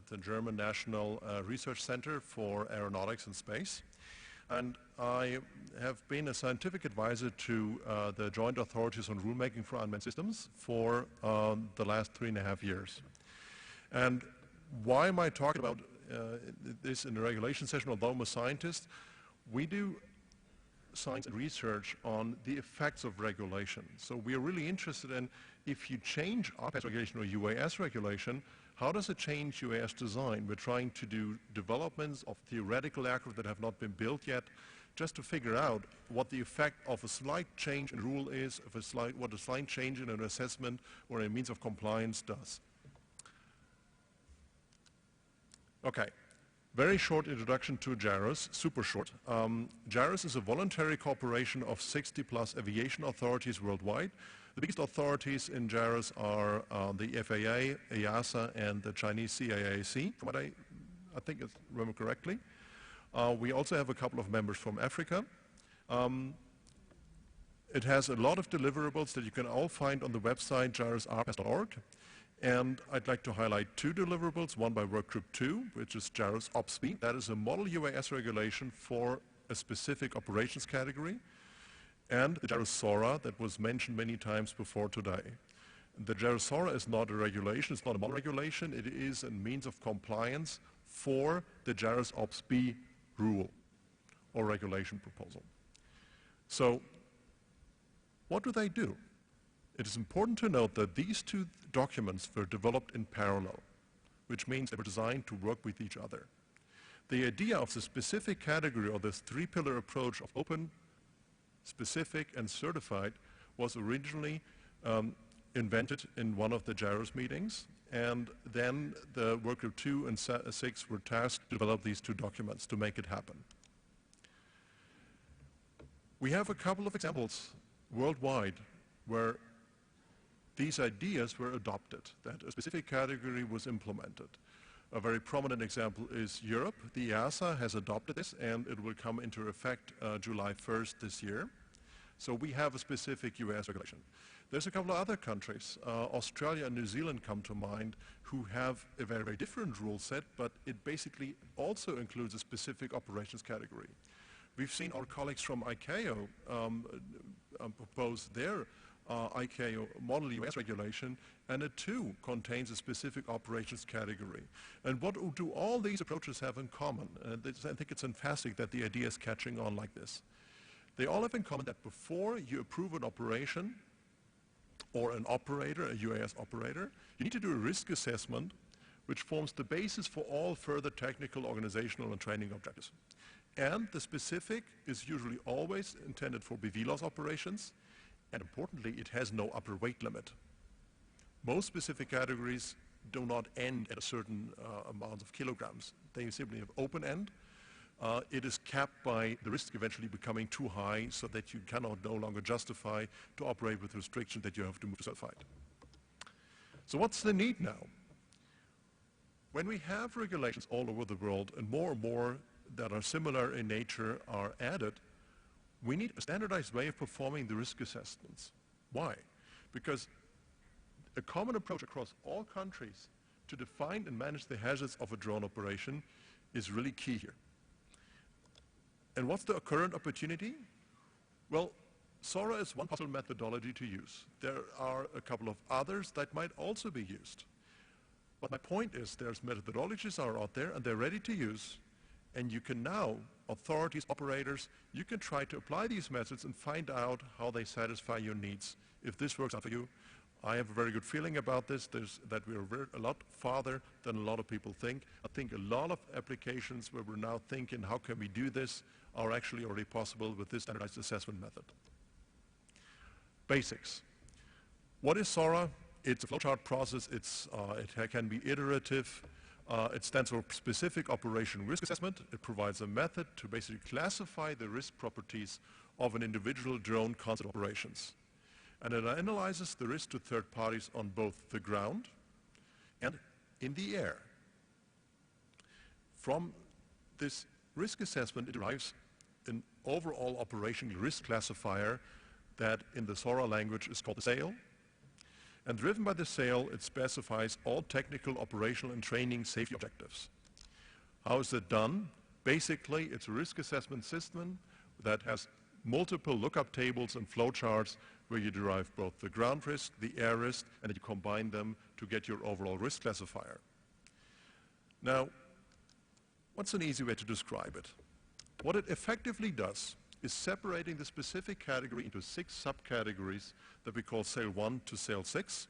S3: the German National Research Center for Aeronautics and Space. And I have been a scientific advisor to the Joint Authorities on Rulemaking for Unmanned Systems for the last 3.5 years. And why am I talking about this in the regulation session? Although I'm a scientist, we do science and research on the effects of regulation. So we are really interested in, if you change RPAS regulation or UAS regulation, how does it change UAS design? We're trying to do developments of theoretical aircraft that have not been built yet, just to figure out what the effect of a slight change in rule is, what a slight change in an assessment or a means of compliance does. Okay. Very short introduction to JARIS, super short. JARIS is a voluntary cooperation of 60+ aviation authorities worldwide. The biggest authorities in JARIS are the FAA, EASA, and the Chinese CAAC, from what I think I remember correctly. We also have a couple of members from Africa. It has a lot of deliverables that you can all find on the website jarisrpas.org. And I'd like to highlight 2 deliverables, one by Workgroup 2, which is JARIS OPSB. That is a model UAS regulation for a specific operations category. And the JARIS SORA that was mentioned many times before today. The JARIS SORA is not a regulation, it's not a model regulation, it is a means of compliance for the JARIS OPSB rule or regulation proposal. So, what do they do? It is important to note that these 2 documents were developed in parallel, which means they were designed to work with each other. The idea of the specific category, or this 3-pillar approach of open, specific, and certified, was originally invented in one of the JARIS meetings, and then the Workgroup 2 and 6 were tasked to develop these 2 documents to make it happen. We have a couple of examples worldwide where these ideas were adopted, that a specific category was implemented. A very prominent example is Europe. The EASA has adopted this, and it will come into effect July 1st this year. So we have a specific UAS regulation. There's a couple of other countries, Australia and New Zealand come to mind, who have a very, very different rule set, but it basically also includes a specific operations category. We've seen our colleagues from ICAO propose their ICAO model US regulation, and it too contains a specific operations category. And what do all these approaches have in common? I think it's fantastic that the idea is catching on like this. They all have in common that before you approve an operation,
S6: or an operator, a UAS operator, you need to do a risk assessment which forms the basis for all further technical, organizational, and training objectives. And the specific is usually always intended for BVLOS operations, and importantly, it has no upper weight limit. Most specific categories do not end at a certain amount of kilograms. They simply have open end. It is capped by the risk eventually becoming too high so that you cannot no longer justify to operate with restriction that you have to move to certified. So what's the need now? When we have regulations all over the world and more that are similar in nature are added, we need a standardized way of performing the risk assessments. Why? Because a common approach across all countries to define and manage the hazards of a drone operation is really key here. And what's the current opportunity? Well, SORA is one possible methodology to use. There are a couple of others that might also be used. But my point is there's methodologies are out there and they're ready to use, and you can now, authorities, operators, you can try to apply these methods and find out how they satisfy your needs. If this works out for you, I have a very good feeling about this, that we are a lot farther than a lot of people think. I think a lot of applications where we're now thinking, how can we do this, are actually already possible with this standardized assessment method. Basics. What is SORA? It's a flowchart process. It can be iterative. It stands for Specific Operation Risk Assessment. It provides a method to basically classify the risk properties of an individual drone concept operations. And it analyzes the risk to third parties on both the ground and in the air. From this risk assessment, it derives an overall operational risk classifier that in the SORA language is called the SAIL. And driven by the SAIL, it specifies all technical, operational, and training safety objectives. How is it done? Basically, it's a risk assessment system that has multiple lookup tables and flowcharts where you derive both the ground risk, the air risk, and you combine them to get your overall risk classifier. Now, what's an easy way to describe it? What it effectively does is separating the specific category into 6 subcategories that we call SAIL 1 to SAIL 6.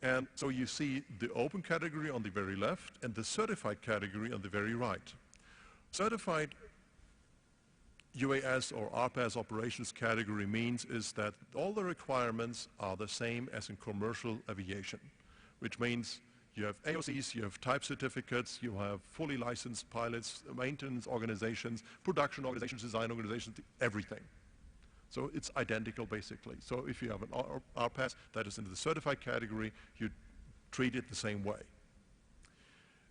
S6: And so you see the open category on the very left and the certified category on the very right. Certified UAS or RPAS operations category means is that all the requirements are the same as in commercial aviation, which means you have AOCs, you have type certificates, you have fully licensed pilots, maintenance organizations, production organizations, design organizations, everything. So it's identical basically. So if you have an RPAS that is in the certified category, you treat it the same way.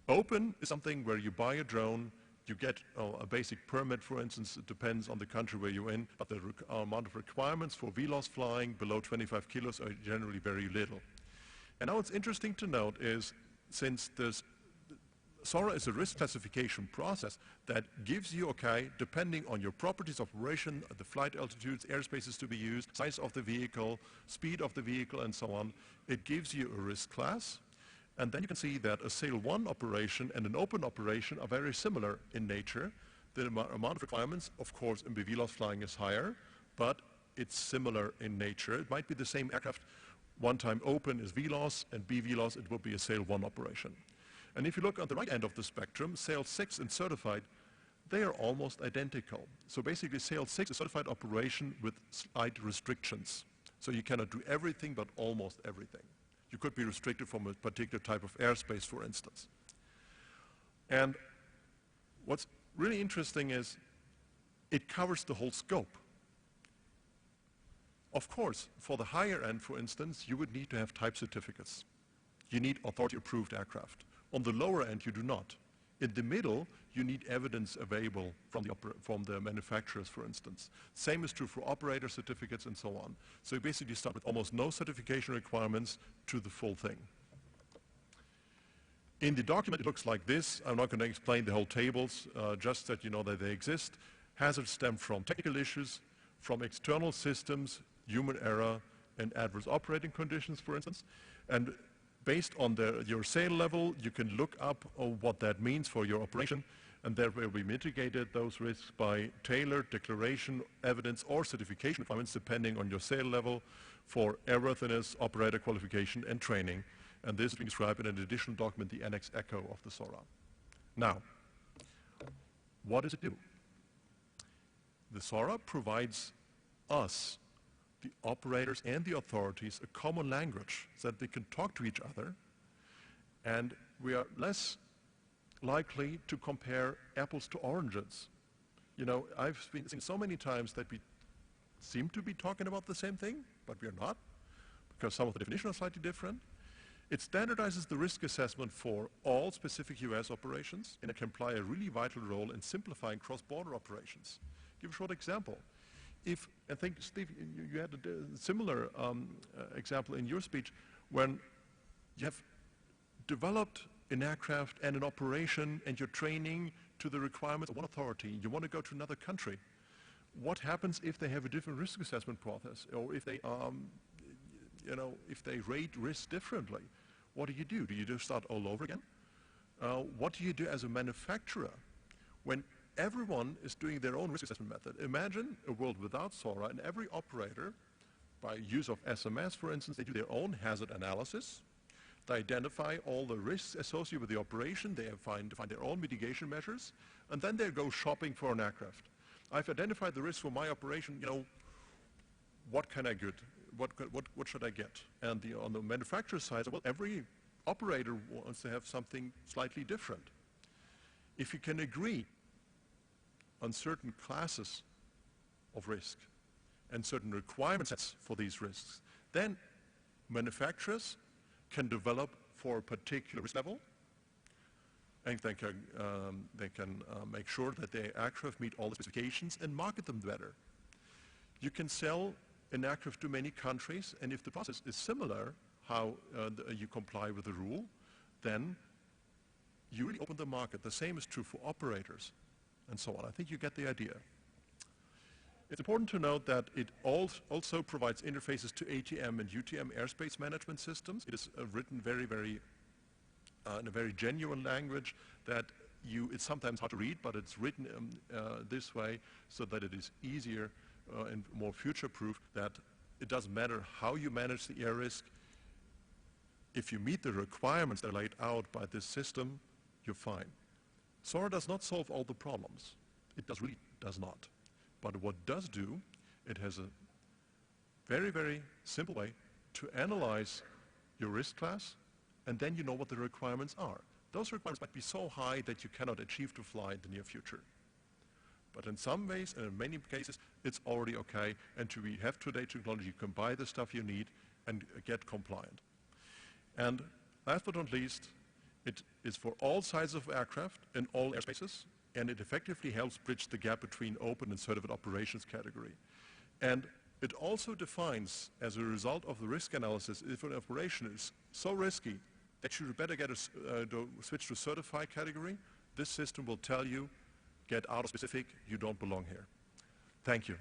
S6: Open is something where you buy a drone, you get a basic permit, for instance. It depends on the country where you're in, but the amount of requirements for VLOS flying below 25 kilos are generally very little. And now what's interesting to note is, since this SORA is a risk classification process that gives you, okay, depending on your properties of operation, the flight altitudes, airspaces to be used, size of the vehicle, speed of the vehicle, and so on, it gives you a risk class. And then you can see that a SAIL 1 operation and an open operation are very similar in nature. The amount of requirements, of course, in BVLOS flying is higher, but it's similar in nature. It might be the same aircraft. One time open is VLOS, and BVLOS, it would be a SAIL 1 operation. And if you look on the right end of the spectrum, SAIL 6 and certified, they are almost identical. So basically SAIL 6 is a certified operation with slight restrictions. So you cannot do everything, but almost everything. You could be restricted from a particular type of airspace, for instance. And what's really interesting is it covers the whole scope. Of course, for the higher end, for instance, you would need to have type certificates. You need authority-approved aircraft. On the lower end, you do not. In the middle, you need evidence available from the manufacturers, for instance. Same is true for operator certificates and so on. So you basically start with almost no certification requirements to the full thing. In the document, it looks like this. I'm not going to explain the whole tables, just that you know that they exist. Hazards stem from technical issues, from external systems, human error, and adverse operating conditions, for instance. And based on your SAIL level, you can look up what that means for your operation. And there will be mitigated those risks by tailored declaration, evidence, or certification requirements depending on your sale level for airworthiness, operator qualification, and training. And this is being described in an additional document, the Annex Echo of the SORA. Now, what does it do? The SORA provides us, the operators and the authorities, a common language so that they can talk to each other, and we are less likely to compare apples to oranges. You know, I've seen so many times that we seem to be talking about the same thing, but we are not, because some of the definitions are slightly different. It standardizes the risk assessment for all specific US operations, and it can play a really vital role in simplifying cross-border operations. Give a short example. If, I think, Steve, you had a similar example in your speech, when you have developed an aircraft and an operation and you're training to the requirements of one authority, you want to go to another country. What happens if they have a different risk assessment process, or if they, you know, if they rate risk differently? What do? Do you just start all over again? What do you do as a manufacturer when everyone is doing their own risk assessment method? Imagine a world without SORA, and every operator, by use of SMS, for instance, they do their own hazard analysis. They identify all the risks associated with the operation. They find their own mitigation measures, and then they go shopping for an aircraft. I've identified the risk for my operation. You know, what can I get? What should I get? And on the manufacturer side, well, every operator wants to have something slightly different. If you can agree on certain classes of risk and certain requirement sets for these risks, then manufacturers can develop for a particular risk level, and they can make sure that their aircraft meet all the specifications and market them better. You can sell an aircraft to many countries, and if the process is similar, how you comply with the rule, then you really open the market. The same is true for operators and so on. I think you get the idea. It's important to note that it also provides interfaces to ATM and UTM airspace management systems. It is written in a very genuine language that it's sometimes hard to read, but it's written this way so that it is easier and more future-proof, that it doesn't matter how you manage the air risk. If you meet the requirements that are laid out by this system, you're fine. SORA does not solve all the problems. It really does not. But what it does do, it has a very, very simple way to analyze your risk class, and then you know what the requirements are. Those requirements might be so high that you cannot achieve to fly in the near future. But in some ways, and in many cases, it's already okay, and we have today technology, you can buy the stuff you need and get compliant. And last but not least, it is for all sizes of aircraft in all airspaces, and it effectively helps bridge the gap between open and certified operations category. And it also defines, as a result of the risk analysis, if an operation is so risky that you better switch to certified category, this system will tell you, get out of specific, you don't belong here. Thank you.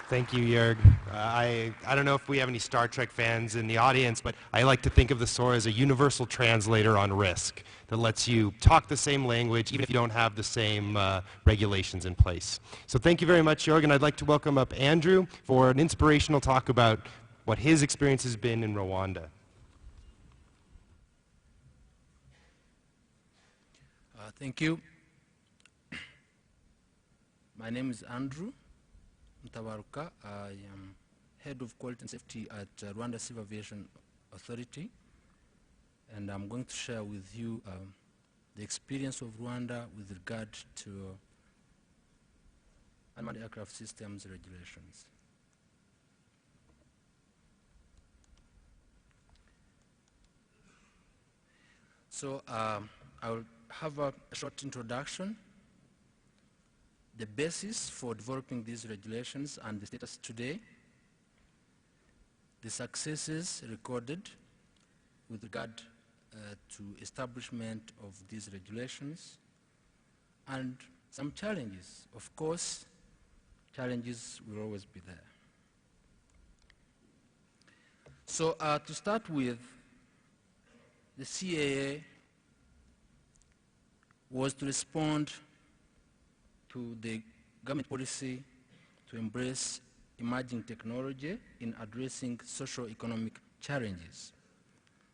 S2: Thank you, Jörg. I don't know if we have any Star Trek fans in the audience, but I like to think of the SORA as a universal translator on risk that lets you talk the same language even if you don't have the same regulations in place. So thank you very much, Jörg, and I'd like to welcome up Andrew for an inspirational talk about what his experience has been in Rwanda.
S7: Thank you. My name is Andrew Mtabaruka. I am Head of Quality and Safety at Rwanda Civil Aviation Authority, and I'm going to share with you the experience of Rwanda with regard to unmanned aircraft systems regulations. So I will have a short introduction, the basis for developing these regulations and the status today, the successes recorded with regard to establishment of these regulations, and some challenges. Of course, challenges will always be there. So to start with, the CAA was to respond to the government policy to embrace emerging technology in addressing socio-economic challenges.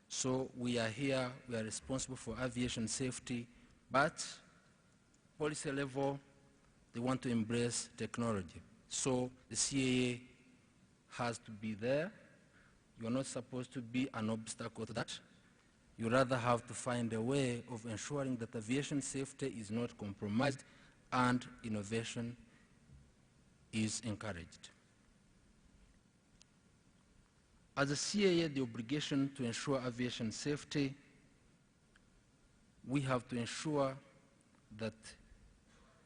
S7: So we are here, we are responsible for aviation safety, but policy level, they want to embrace technology. So the CAA has to be there. You're not supposed to be an obstacle to that. You rather have to find a way of ensuring that aviation safety is not compromised and innovation is encouraged. As a CAA, the obligation to ensure aviation safety, we have to ensure that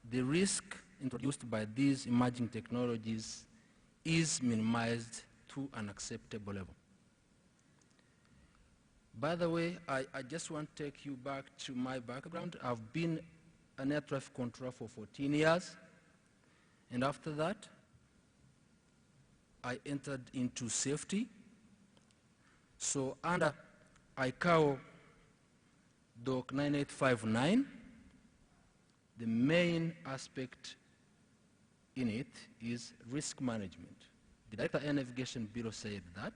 S7: the risk introduced by these emerging technologies is minimized to an acceptable level. By the way, I just want to take you back to my background. I've been an air traffic controller for 14 years, and after that, I entered into safety. So under ICAO Doc 9859, the main aspect in it is risk management. The Director Air Navigation Bureau said that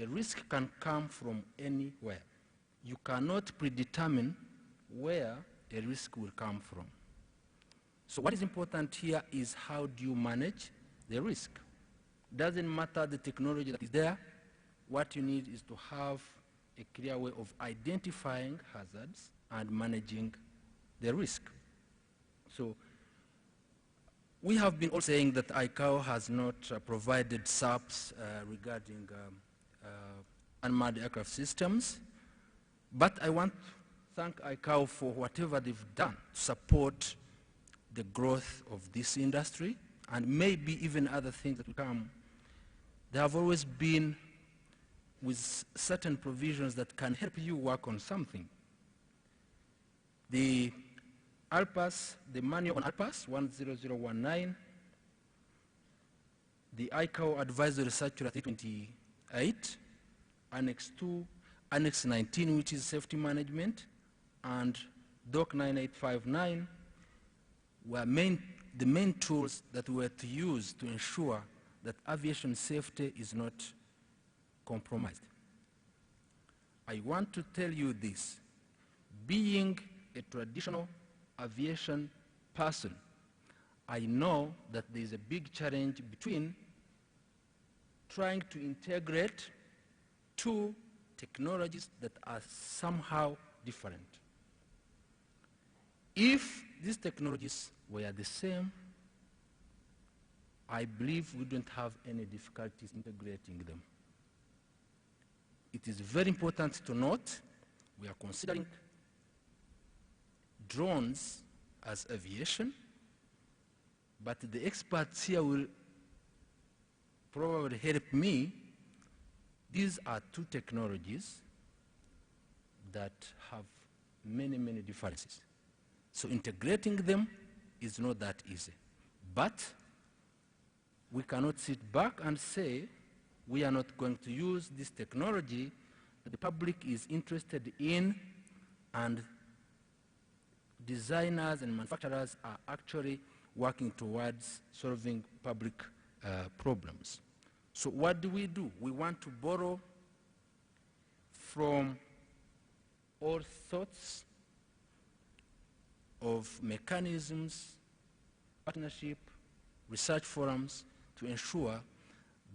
S7: a risk can come from anywhere. You cannot predetermine where a risk will come from. So what is important here is how do you manage the risk. Doesn't matter the technology that is there. What you need is to have a clear way of identifying hazards and managing the risk. So we have been also saying that ICAO has not provided SAPs regarding unmanned aircraft systems, but I want to thank ICAO for whatever they've done to support the growth of this industry and maybe even other things that will come. They have always been with certain provisions that can help you work on something. The ALPAS, the manual on ALPAS 10019, the ICAO Advisory Circular 328, Annex 2, Annex 19, which is safety management, and Doc 9859 were the main tools that were to use to ensure that aviation safety is not compromised. I want to tell you this. Being a traditional aviation person, I know that there is a big challenge between trying to integrate two technologies that are somehow different. If these technologies were the same, I believe we don't have any difficulties integrating them. It is very important to note we are considering drones as aviation, but the experts here will probably help me. These are two technologies that have many, many differences. So integrating them is not that easy. But we cannot sit back and say we are not going to use this technology that the public is interested in, and designers and manufacturers are actually working towards solving public problems. So what do? We want to borrow from all sorts of mechanisms, partnership, research forums to ensure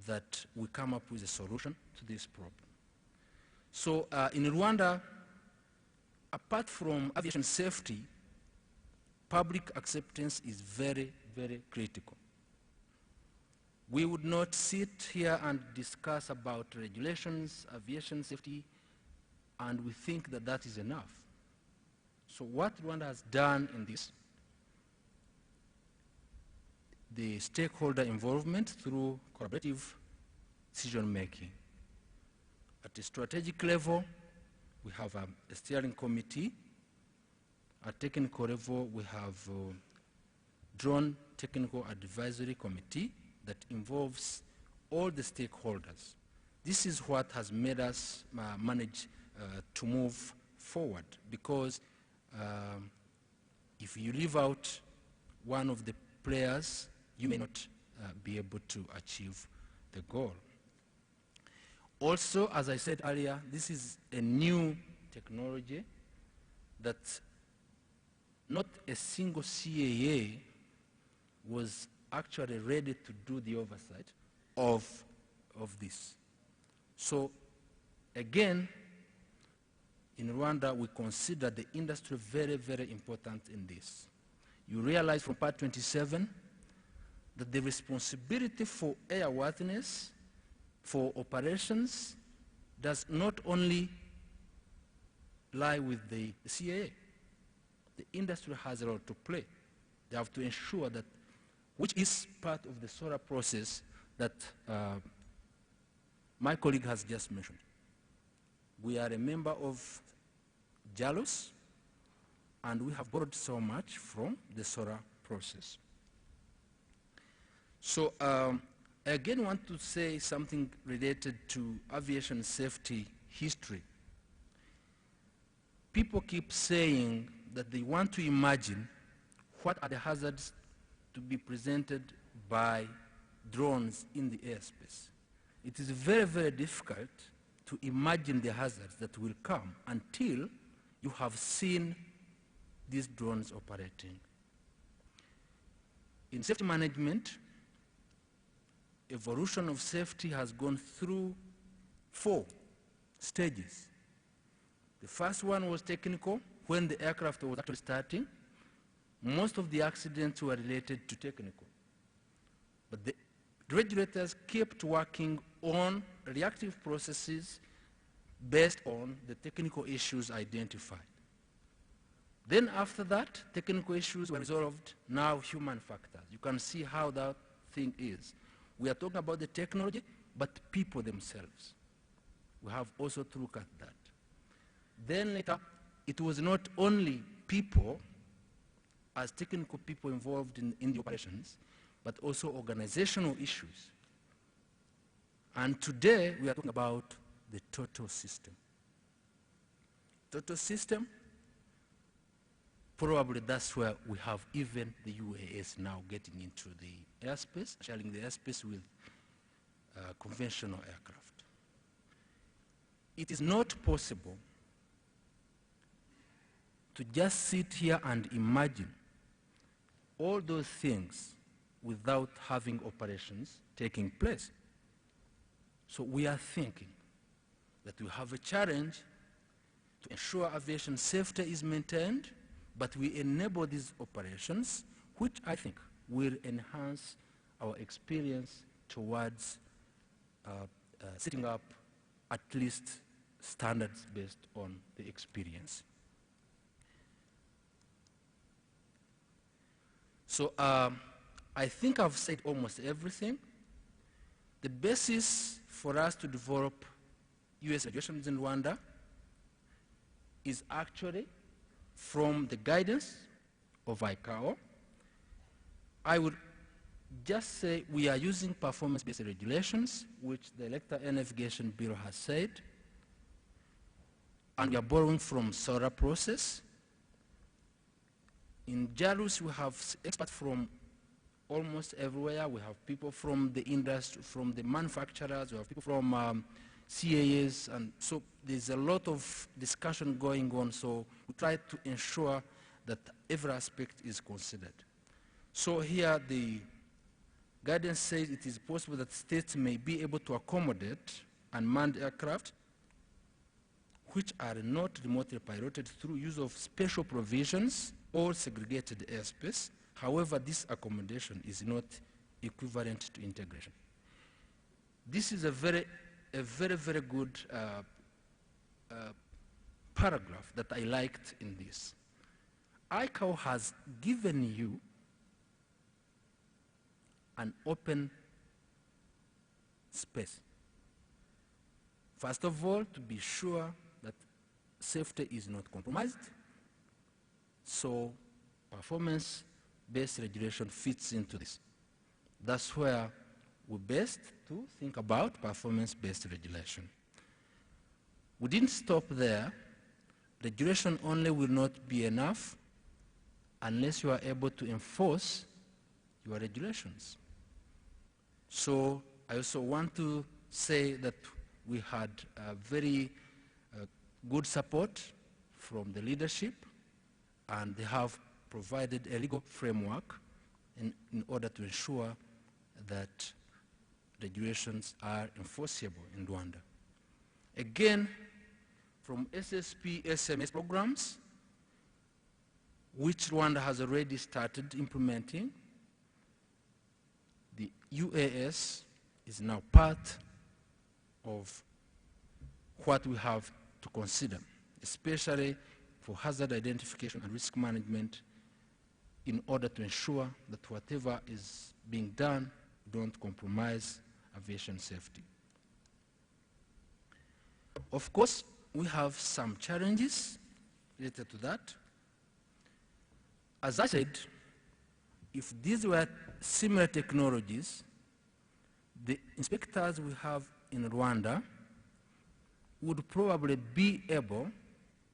S7: that we come up with a solution to this problem. So in Rwanda, apart from aviation safety, public acceptance is very, very critical. We would not sit here and discuss about regulations, aviation safety, and we think that that is enough. So what Rwanda has done in this, the stakeholder involvement through collaborative decision-making. At the strategic level, we have a steering committee. At technical level, we have a drone technical advisory committee that involves all the stakeholders. This is what has made us manage to move forward, because if you leave out one of the players, you may not be able to achieve the goal. Also, as I said earlier, this is a new technology that not a single CAA was actually ready to do the oversight of this. So again, in Rwanda, we consider the industry very, very important in this. You realize from part 27 that the responsibility for airworthiness, for operations, does not only lie with the CAA. The industry has a role to play. They have to ensure that, which is part of the SORA process that my colleague has just mentioned. We are a member of JALOS, and we have borrowed so much from the SORA process. So I again want to say something related to aviation safety history. People keep saying that they want to imagine what are the hazards to be presented by drones in the airspace. It is very, very difficult to imagine the hazards that will come until you have seen these drones operating. In safety management, evolution of safety has gone through 4 stages. The first one was technical. When the aircraft was actually starting, most of the accidents were related to technical. But the regulators kept working on reactive processes based on the technical issues identified. Then after that, technical issues were resolved. Now human factors. You can see how that thing is. We are talking about the technology, but people themselves. We have also to look at that. Then later, it was not only people as technical people involved in the operations, but also organizational issues. And today, we are talking about the total system. Total system, probably that's where we have even the UAS now getting into the airspace, sharing the airspace with conventional aircraft. It is not possible to just sit here and imagine all those things without having operations taking place. So we are thinking that we have a challenge to ensure aviation safety is maintained, but we enable these operations, which I think will enhance our experience towards setting up at least standards based on the experience. So I think I've said almost everything. The basis for us to develop US regulations in Rwanda is actually from the guidance of ICAO. I would just say we are using performance-based regulations, which the Electric Air Navigation Bureau has said, and we are borrowing from SORA process. In JALOS, we have experts from almost everywhere. We have people from the industry, from the manufacturers, we have people from CAAs, and so there's a lot of discussion going on, so we try to ensure that every aspect is considered. So here the guidance says it is possible that states may be able to accommodate unmanned aircraft which are not remotely piloted through use of special provisions or segregated airspace. However, this accommodation is not equivalent to integration. This is a very, very good paragraph that I liked in this. ICAO has given you an open space. First of all, to be sure that safety is not compromised, so performance-based regulation fits into this. That's where we're best to think about performance-based regulation. We didn't stop there. Regulation only will not be enough unless you are able to enforce your regulations. So I also want to say that we had very good support from the leadership, and they have provided a legal framework in order to ensure that regulations are enforceable in Rwanda. Again, from SSP SMS programs, which Rwanda has already started implementing, the UAS is now part of what we have to consider, especially for hazard identification and risk management, in order to ensure that whatever is being done don't compromise aviation safety. Of course, we have some challenges related to that. As I said, if these were similar technologies, the inspectors we have in Rwanda would probably be able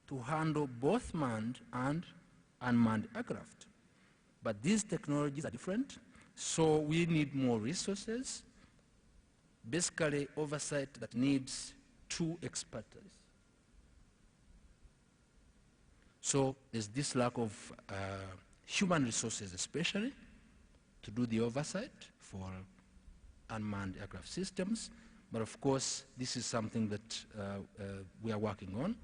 S7: to handle both manned and unmanned aircraft. But these technologies are different, so we need more resources, basically oversight that needs true expertise. So there's this lack of human resources, especially to do the oversight for unmanned aircraft systems. But of course, this is something that we are working on,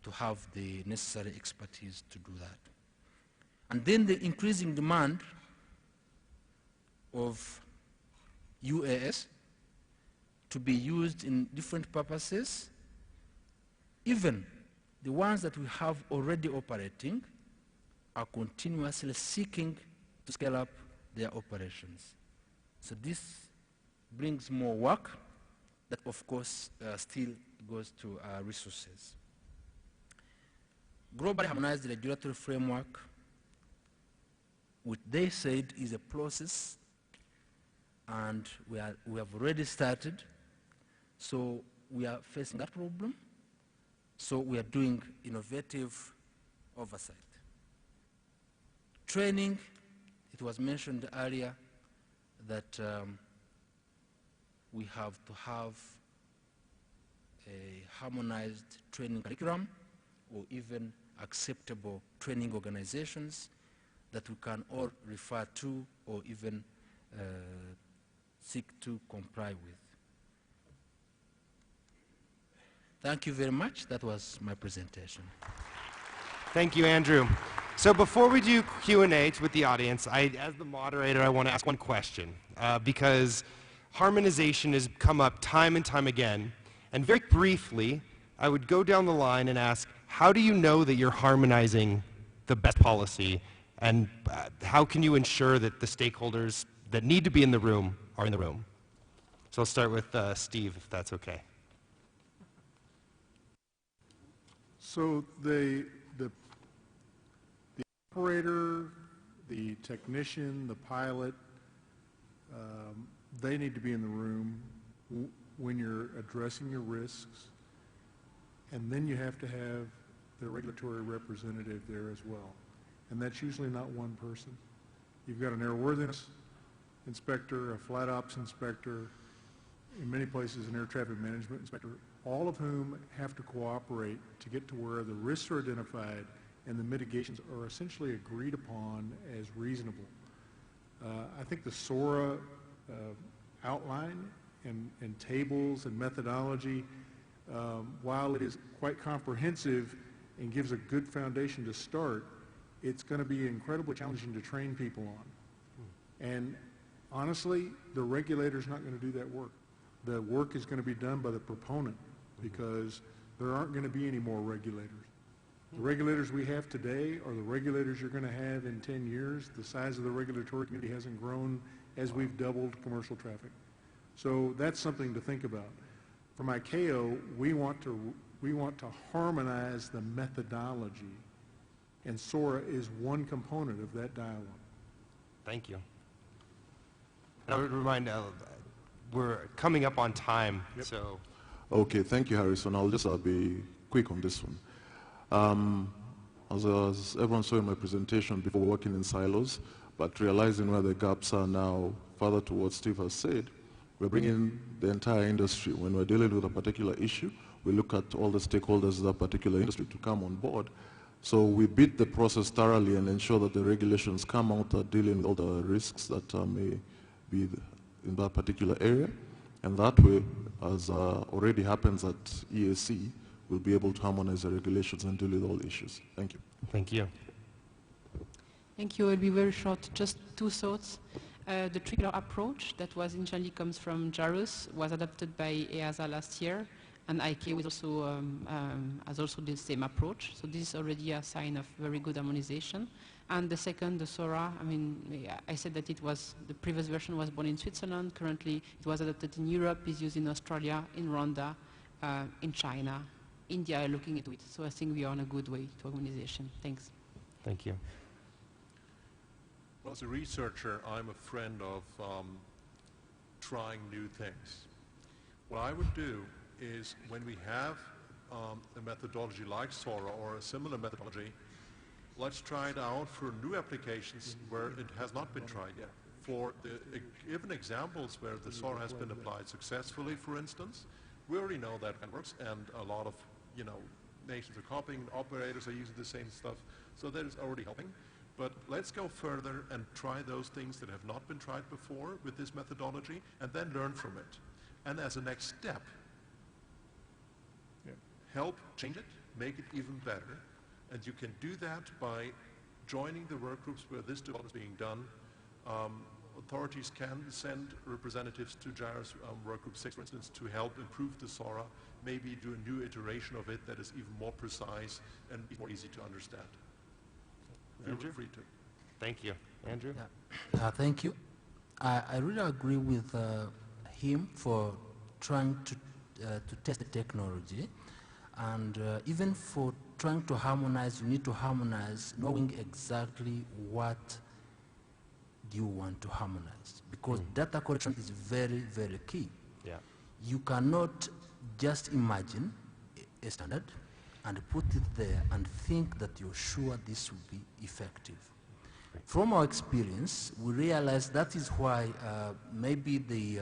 S7: to have the necessary expertise to do that. And then the increasing demand of UAS to be used in different purposes. Even the ones that we have already operating are continuously seeking to scale up their operations. So this brings more work that, of course, still goes to resources. Globally harmonized regulatory framework, which they said is a process, and we have already started. So we are facing that problem. So we are doing innovative oversight. Training, it was mentioned earlier that we have to have a harmonized training curriculum, or even acceptable training organizations that we can all refer to or even seek to comply with. Thank you very much. That was my presentation.
S2: Thank you, Andrew. So before we do Q&A with the audience, as the moderator, I want to ask one question, because harmonization has come up time and time again. And very briefly, I would go down the line and ask, how do you know that you're harmonizing the best policy? And how can you ensure that the stakeholders that need to be in the room are in the room? So I'll start with Steve, if that's okay.
S3: So the operator, the technician, the pilot, they need to be in the room when you're addressing your risks. And then you have to have the regulatory representative there as well. And that's usually not one person. You've got an airworthiness inspector, a flight ops inspector, in many places an air traffic management inspector, all of whom have to cooperate to get to where the risks are identified and the mitigations are essentially agreed upon as reasonable. I think the SORA outline and tables and methodology, while it is quite comprehensive and gives a good foundation to start, it's going to be incredibly challenging to train people on. And honestly, the regulator's not going to do that work. The work is going to be done by the proponent, because there aren't going to be any more regulators. The regulators we have today are the regulators you're going to have in 10 years. The size of the regulatory community hasn't grown as we've doubled commercial traffic. So that's something to think about. From ICAO, we want to harmonize the methodology, and SORA is one component of that dialogue.
S2: Thank you. I would remind, we're coming up on time,
S3: Yep.
S2: so
S4: Okay, thank you, Harrison. I'll just be quick on this one. As everyone saw in my presentation, before working in silos, but realizing where the gaps are now, further to what Steve has said, we're bringing the entire industry. When we're dealing with a particular issue, we look at all the stakeholders of that particular industry to come on board. So we beat the process thoroughly and ensure that the regulations come out dealing with all the risks that may be in that particular area. And that way, as already happens at EAC, we'll be able to harmonize the regulations and deal with all issues. Thank you.
S2: Thank you.
S5: Thank you. I'll be very short. Just two thoughts. The trickler approach that was initially comes from JARUS was adopted by EASA last year, and IK has also the same approach. So this is already a sign of very good harmonization. And the second, the SORA, I mean, I said that it was, the previous version was born in Switzerland. Currently, it was adopted in Europe, is used in Australia, in Rwanda, in China. India are looking into it. So I think we are on a good way to harmonization. Thanks.
S2: Thank you.
S6: Well, as a researcher, I'm a friend of trying new things. What I would do is when we have a methodology like SORA or a similar methodology, let's try it out for new applications where it has not been tried yet. For the given examples where the SORA has been applied successfully, for instance, we already know that it works, and a lot of nations are copying, operators are using the same stuff, so that is already helping. But let's go further and try those things that have not been tried before with this methodology, and then learn from it. And as a next step, help change it, make it even better. And you can do that by joining the work groups where this development is being done. Authorities can send representatives to JARUS Work Group 6, for instance, to help improve the SORA, maybe do a new iteration of it that is even more precise and more easy to understand. Feel free to.
S2: Thank you. Andrew?
S7: Yeah. Thank you. I really agree with him for trying to test the technology. And even for trying to harmonize, you need to harmonize knowing exactly what do you want to harmonize. Because data collection is very, very key.
S2: Yeah.
S7: You cannot just imagine a standard and put it there and think that you're sure this will be effective. From our experience, we realize that is why maybe the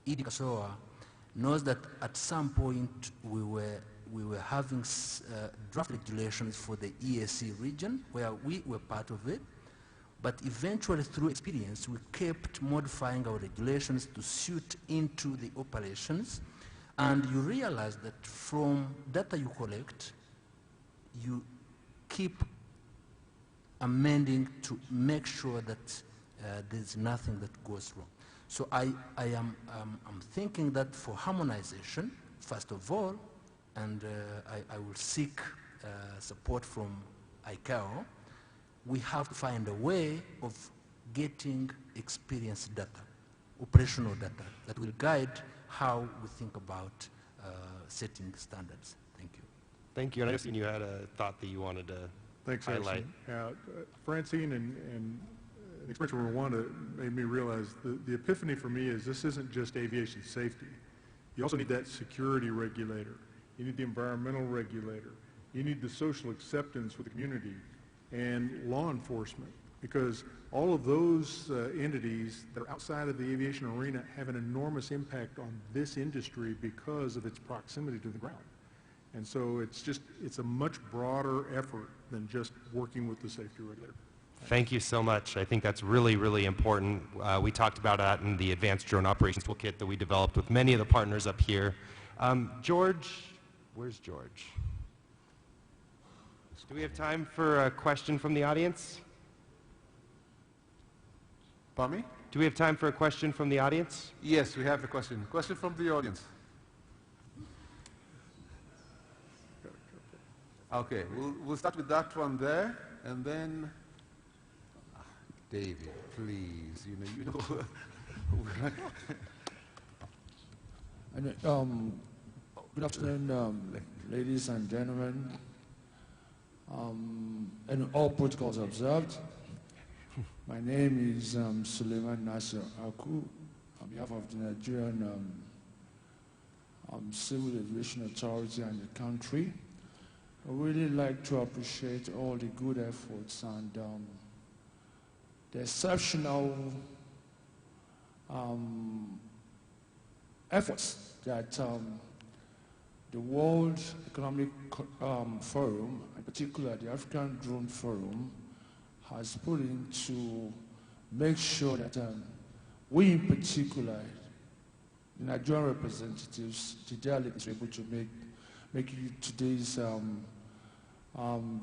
S7: EDCASOA knows that at some point we were having draft regulations for the EAC region where we were part of it, but eventually through experience we kept modifying our regulations to suit into the operations, and you realize that from data you collect, you keep amending to make sure that there's nothing that goes wrong. So I'm thinking that for harmonization, first of all, and I will seek support from ICAO, we have to find a way of getting experience data, operational data, that will guide how we think about setting standards. Thank you.
S2: Thank you. And I know you had a thought that you wanted to highlight.
S3: Francine and the experience with Rwanda made me realize the epiphany for me is this isn't just aviation safety. You also need that security regulator. You need the environmental regulator. You need the social acceptance with the community and law enforcement, because all of those entities that are outside of the aviation arena have an enormous impact on this industry because of its proximity to the ground. And so it's a much broader effort than just working with the safety regulator.
S2: Thank you so much. I think that's really, really important. We talked about that in the Advanced Drone Operations Toolkit that we developed with many of the partners up here. George, where's George? Do we have time for a question from the audience?
S1: Pardon me?
S2: Do we have time for a question from the audience?
S1: Yes, we have a question. Question from the audience. Okay, we'll start with that one there, and then David, please, you know.
S8: Good afternoon, ladies and gentlemen, and all protocols observed. My name is Suleiman Nasser Aku, on behalf of the Nigerian Civil Aviation Authority and the country. I really like to appreciate all the good efforts and the exceptional efforts that the World Economic Forum, in particular the African Drone Forum, has put in to make sure that we in particular, the Nigerian representatives, the delegates, are able to make today's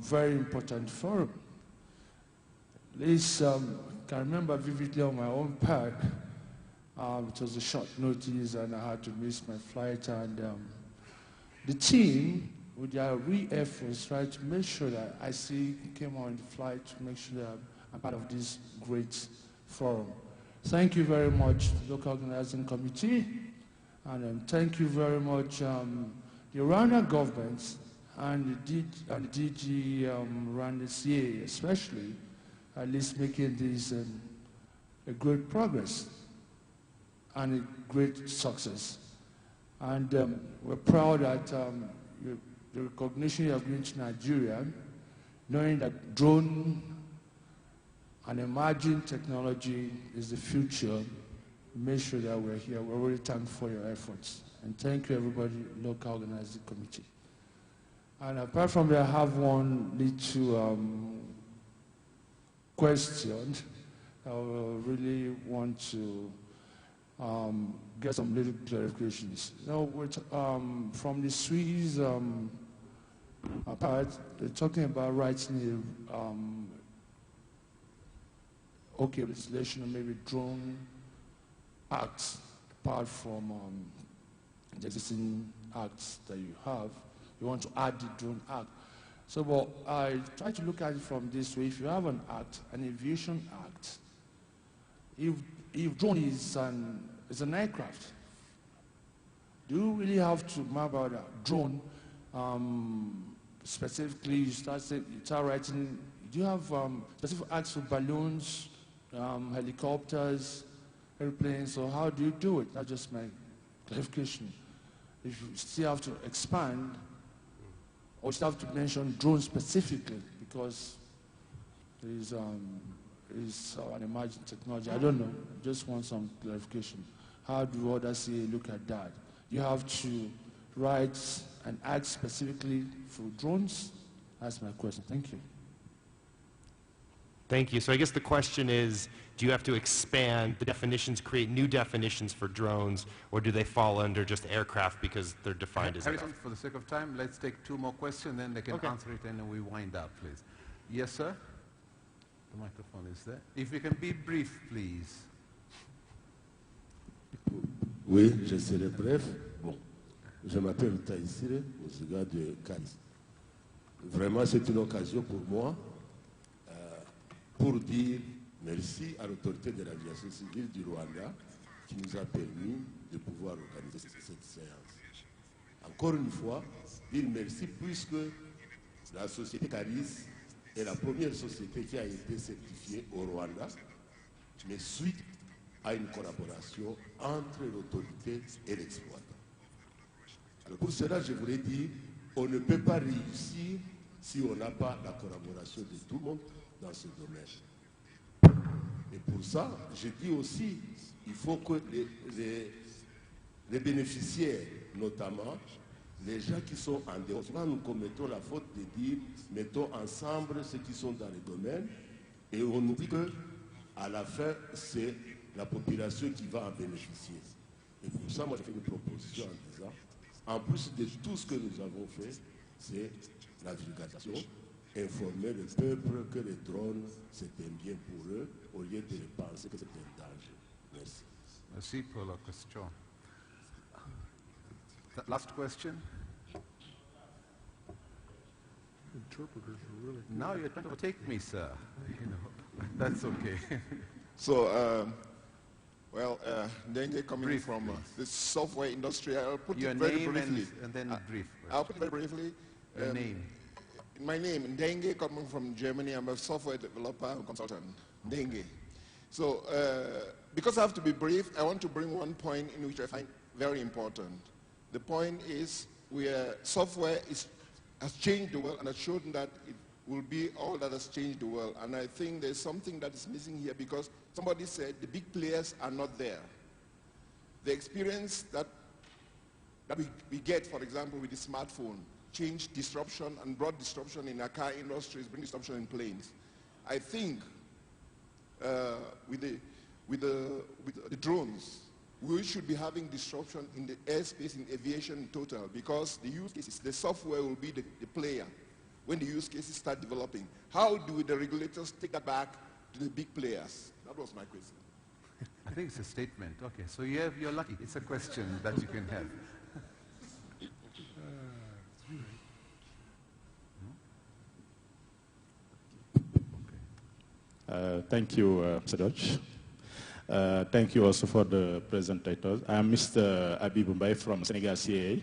S8: very important forum. This, can remember vividly on my own part, it was a short notice and I had to miss my flight, and the team, with their efforts, tried to make sure that I came on the flight to make sure that I'm part of this great forum. Thank you very much, local organizing committee, and thank you very much, the Rwanda government and the DG Rwanda CA especially, at least making this a great progress and a great success. And we're proud that the recognition you have given to Nigeria, knowing that drone and emerging technology is the future, make sure that we're here. We're really thankful for your efforts. And thank you, everybody, local organizing committee. And apart from that, I have one little question. I really want to get some little clarifications. Now, from the Swiss part, they're talking about writing legislation or maybe drone acts apart from the existing acts that you have. You want to add the drone act. So, well, I try to look at it from this way. If you have an act, an aviation act, if drone is an aircraft, do you really have to map out a drone? Specifically, you start writing, do you have specific acts for balloons, helicopters, airplanes, or how do you do it? That's just my clarification. If you still have to expand, or you still have to mention drones specifically, because there is an emerging technology. I don't know. I just want some clarification. How do others look at that? You have to write an act specifically for drones? That's my question. Thank you.
S2: Thank you. So I guess the question is, do you have to expand the definitions, create new definitions for drones, or do they fall under just aircraft because they're defined as
S1: Harrison,
S2: aircraft?
S1: for the sake of time, let's take 2 more questions, then they can answer it and then we wind up, please. Yes, sir? The microphone is there. If you can be brief, please.
S9: Oui, je serai bref. Bon, je m'appelle Taïsire, au gars de Calis. Vraiment, c'est une occasion pour moi pour dire merci à l'autorité de l'aviation civile du Rwanda qui nous a permis de pouvoir organiser cette séance. Encore une fois, dire merci puisque la société Calis est la première société qui a été certifiée au Rwanda, mais suite à une collaboration entre l'autorité et l'exploitant. Alors pour cela, je voulais dire, on ne peut pas réussir si on n'a pas la collaboration de tout le monde dans ce domaine. Et pour ça, je dis aussi, il faut que les bénéficiaires, notamment, les gens qui sont en dehors, souvent nous commettons la faute de dire, mettons ensemble ceux qui sont dans le domaine, et on nous dit qu'à la fin, c'est la population qui va en bénéficier. Et pour ça, moi, j'ai fait une proposition en disant, en plus de tout ce que nous avons fait, c'est la vulgarisation, informer le peuple que les drones, c'était bien pour eux, au lieu de penser que c'était un danger. Merci.
S1: Merci pour la question. Last question?
S3: Interpreters are really...
S1: Now you're trying to take me, sir. You know, that's okay.
S10: So, Ndenge coming
S1: Brief,
S10: from the software industry, I'll put
S1: your
S10: it very
S1: name
S10: briefly.
S1: and then brief.
S10: I'll put it very briefly.
S1: Your name.
S10: My name, Ndenge, coming from Germany. I'm a software developer and consultant, Ndenge. So, because I have to be brief, I want to bring one point in which I find very important. The point is, software has changed the world and has shown that it will be all that has changed the world. And I think there's something that is missing here because somebody said the big players are not there. The experience that we get, for example, with the smartphone, changed disruption and brought disruption in our car industries, bring disruption in planes. I think with the drones, we should be having disruption in the airspace, in aviation in total, because the use cases, the software will be the player when the use cases start developing. How do the regulators take that back to the big players? That was my question.
S1: I think it's a statement. Okay, so you're lucky. It's a question that you can have.
S11: Thank you, Mr. Dodge. Thank you also for the presentators. I'm Mr. Abib Mbaye from Senegal CAA.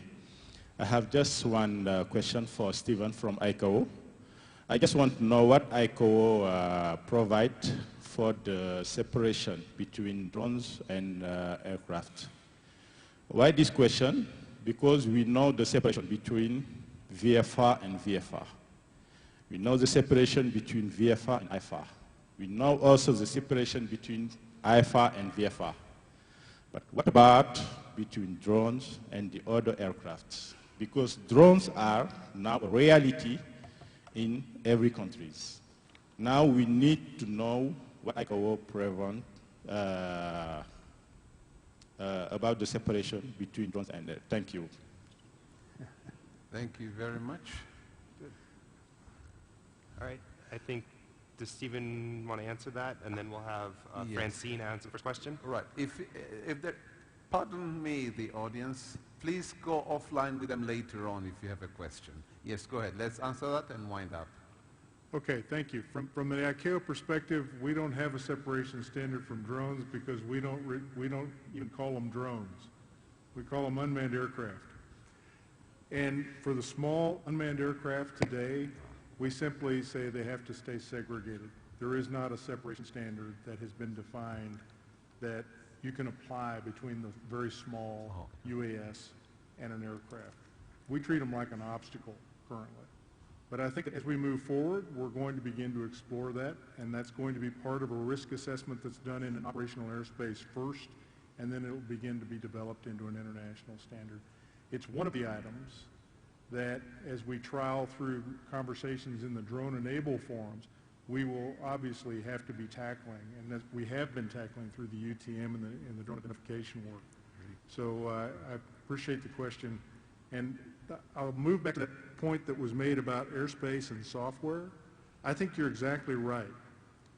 S11: I have just one question for Stephen from ICAO. I just want to know what ICAO provide for the separation between drones and aircraft. Why this question? Because we know the separation between VFR and VFR. We know the separation between VFR and IFR. We know also the separation between IFR and VFR. But what about between drones and the other aircrafts? Because drones are now a reality in every country. Now we need to know what ICAO prevent about the separation between drones and air. Thank you.
S1: Thank you very much.
S2: Good. All right, I think, does Stephen want to answer that? And then we'll have
S1: Yes.
S2: Francine answer the first question.
S1: Right. Pardon me, the audience, please go offline with them later on if you have a question. Yes, go ahead. Let's answer that and wind up.
S3: Okay, thank you. From the ICAO perspective, we don't have a separation standard from drones because we don't even call them drones. We call them unmanned aircraft. And for the small unmanned aircraft today, we simply say they have to stay segregated. There is not a separation standard that has been defined that you can apply between the very small UAS and an aircraft. We treat them like an obstacle currently. But I think as we move forward, we're going to begin to explore that, and that's going to be part of a risk assessment that's done in an operational airspace first, and then it will begin to be developed into an international standard. It's one of the items that as we trial through conversations in the drone-enable forums, we will obviously have to be tackling, and that we have been tackling through the UTM and the drone identification work. So I appreciate the question. And I'll move back to that point that was made about airspace and software. I think you're exactly right.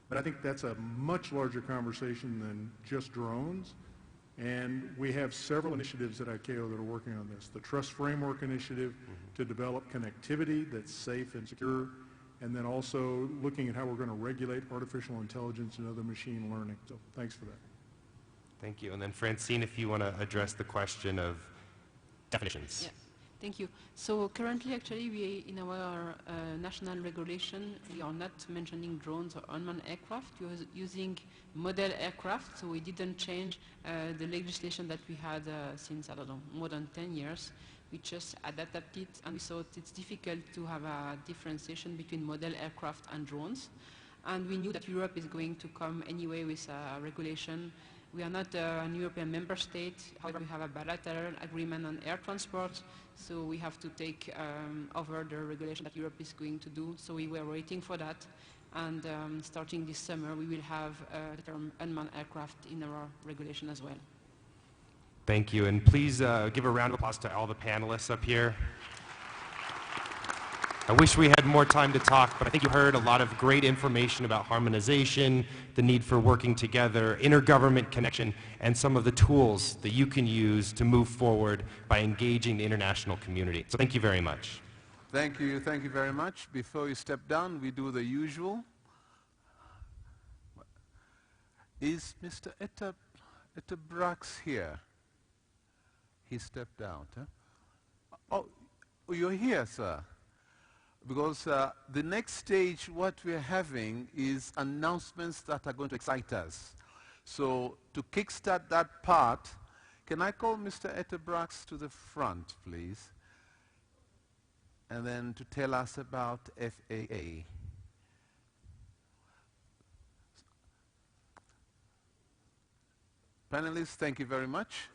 S3: But I think that's a much larger conversation than just drones. And we have several initiatives at ICAO that are working on this. The Trust Framework Initiative to develop connectivity that's safe and secure, and then also looking at how we're going to regulate artificial intelligence and other machine learning. So thanks for that.
S2: Thank you. And then Francine, if you want to address the question of definitions.
S5: Yeah. Thank you. So currently, actually, we in our national regulation, we are not mentioning drones or unmanned aircraft. We're using model aircraft, so we didn't change the legislation that we had since, I don't know, more than 10 years. We just adapted it, and we thought it's difficult to have a differentiation between model aircraft and drones. And we knew that Europe is going to come anyway with a regulation. We are not an European member state, however we have a bilateral agreement on air transport, so we have to take over the regulation that Europe is going to do. So we were waiting for that, and starting this summer we will have the term unmanned aircraft in our regulation as well.
S2: Thank you, and please give a round of applause to all the panelists up here. I wish we had more time to talk, but I think you heard a lot of great information about harmonization, the need for working together, intergovernment connection, and some of the tools that you can use to move forward by engaging the international community. So thank you very much.
S1: Thank you very much. Before you step down, we do the usual. Is Mr. Etebrax here? He stepped out. Huh? Oh, you're here, sir. Because the next stage, what we're having is announcements that are going to excite us. So to kickstart that part, Can I call Mr. Etterbrax to the front, please? And then to tell us about FAA. Panelists, thank you very much.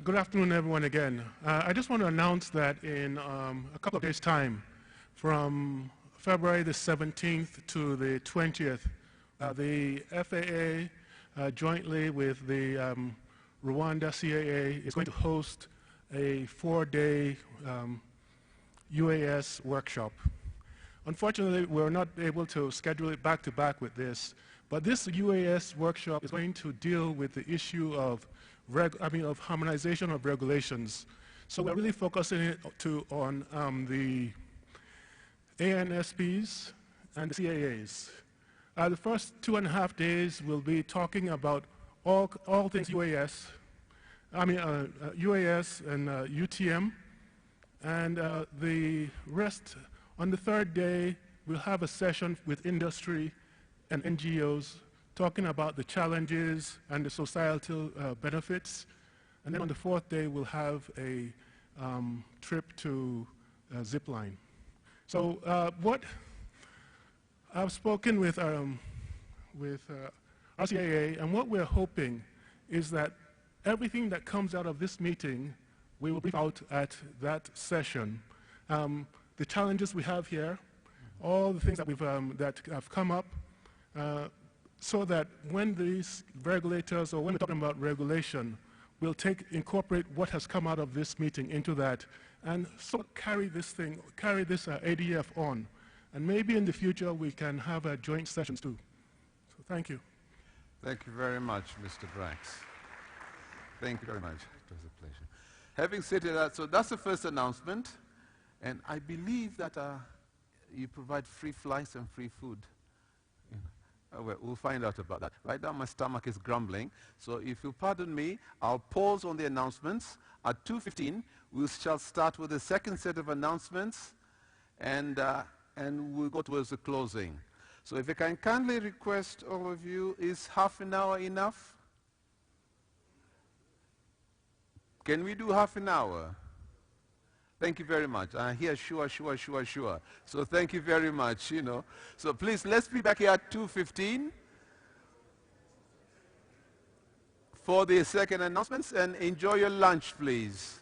S12: Good afternoon, everyone, again. I just want to announce that in a couple of days' time, from February the 17th to the 20th, the FAA, jointly with the Rwanda CAA, is going to host a 4-day UAS workshop. Unfortunately, we're not able to schedule it back-to-back with this, but this UAS workshop is going to deal with the issue of harmonization of regulations. So we're really focusing it on the ANSPs and the CAAs. The first 2.5 days will be talking about all things UAS, UAS and UTM, and the rest, on the third day, we'll have a session with industry and NGOs talking about the challenges and the societal benefits. And then on the fourth day, we'll have a trip to Zipline. So what I've spoken with RCAA, and what we're hoping is that everything that comes out of this meeting, we will brief out at that session. The challenges we have here, all the things that that have come up, so that when these regulators, or when we're talking about regulation, we'll incorporate what has come out of this meeting into that, and sort of carry this ADF on. And maybe in the future we can have joint sessions too. So thank you.
S1: Thank you very much, Mr. Brax. Thank you very much. It was a pleasure. Having said that, so that's the first announcement, and I believe that you provide free flights and free food. Well, we'll find out about that. Right now my stomach is grumbling, so if you pardon me, I'll pause on the announcements. At 2:15, we shall start with the second set of announcements, and we'll go towards the closing. So if I can kindly request all of you, is half an hour enough? Can we do half an hour? Thank you very much. I hear sure. So thank you very much, So please, let's be back here at 2:15 for the second announcements, and enjoy your lunch, please.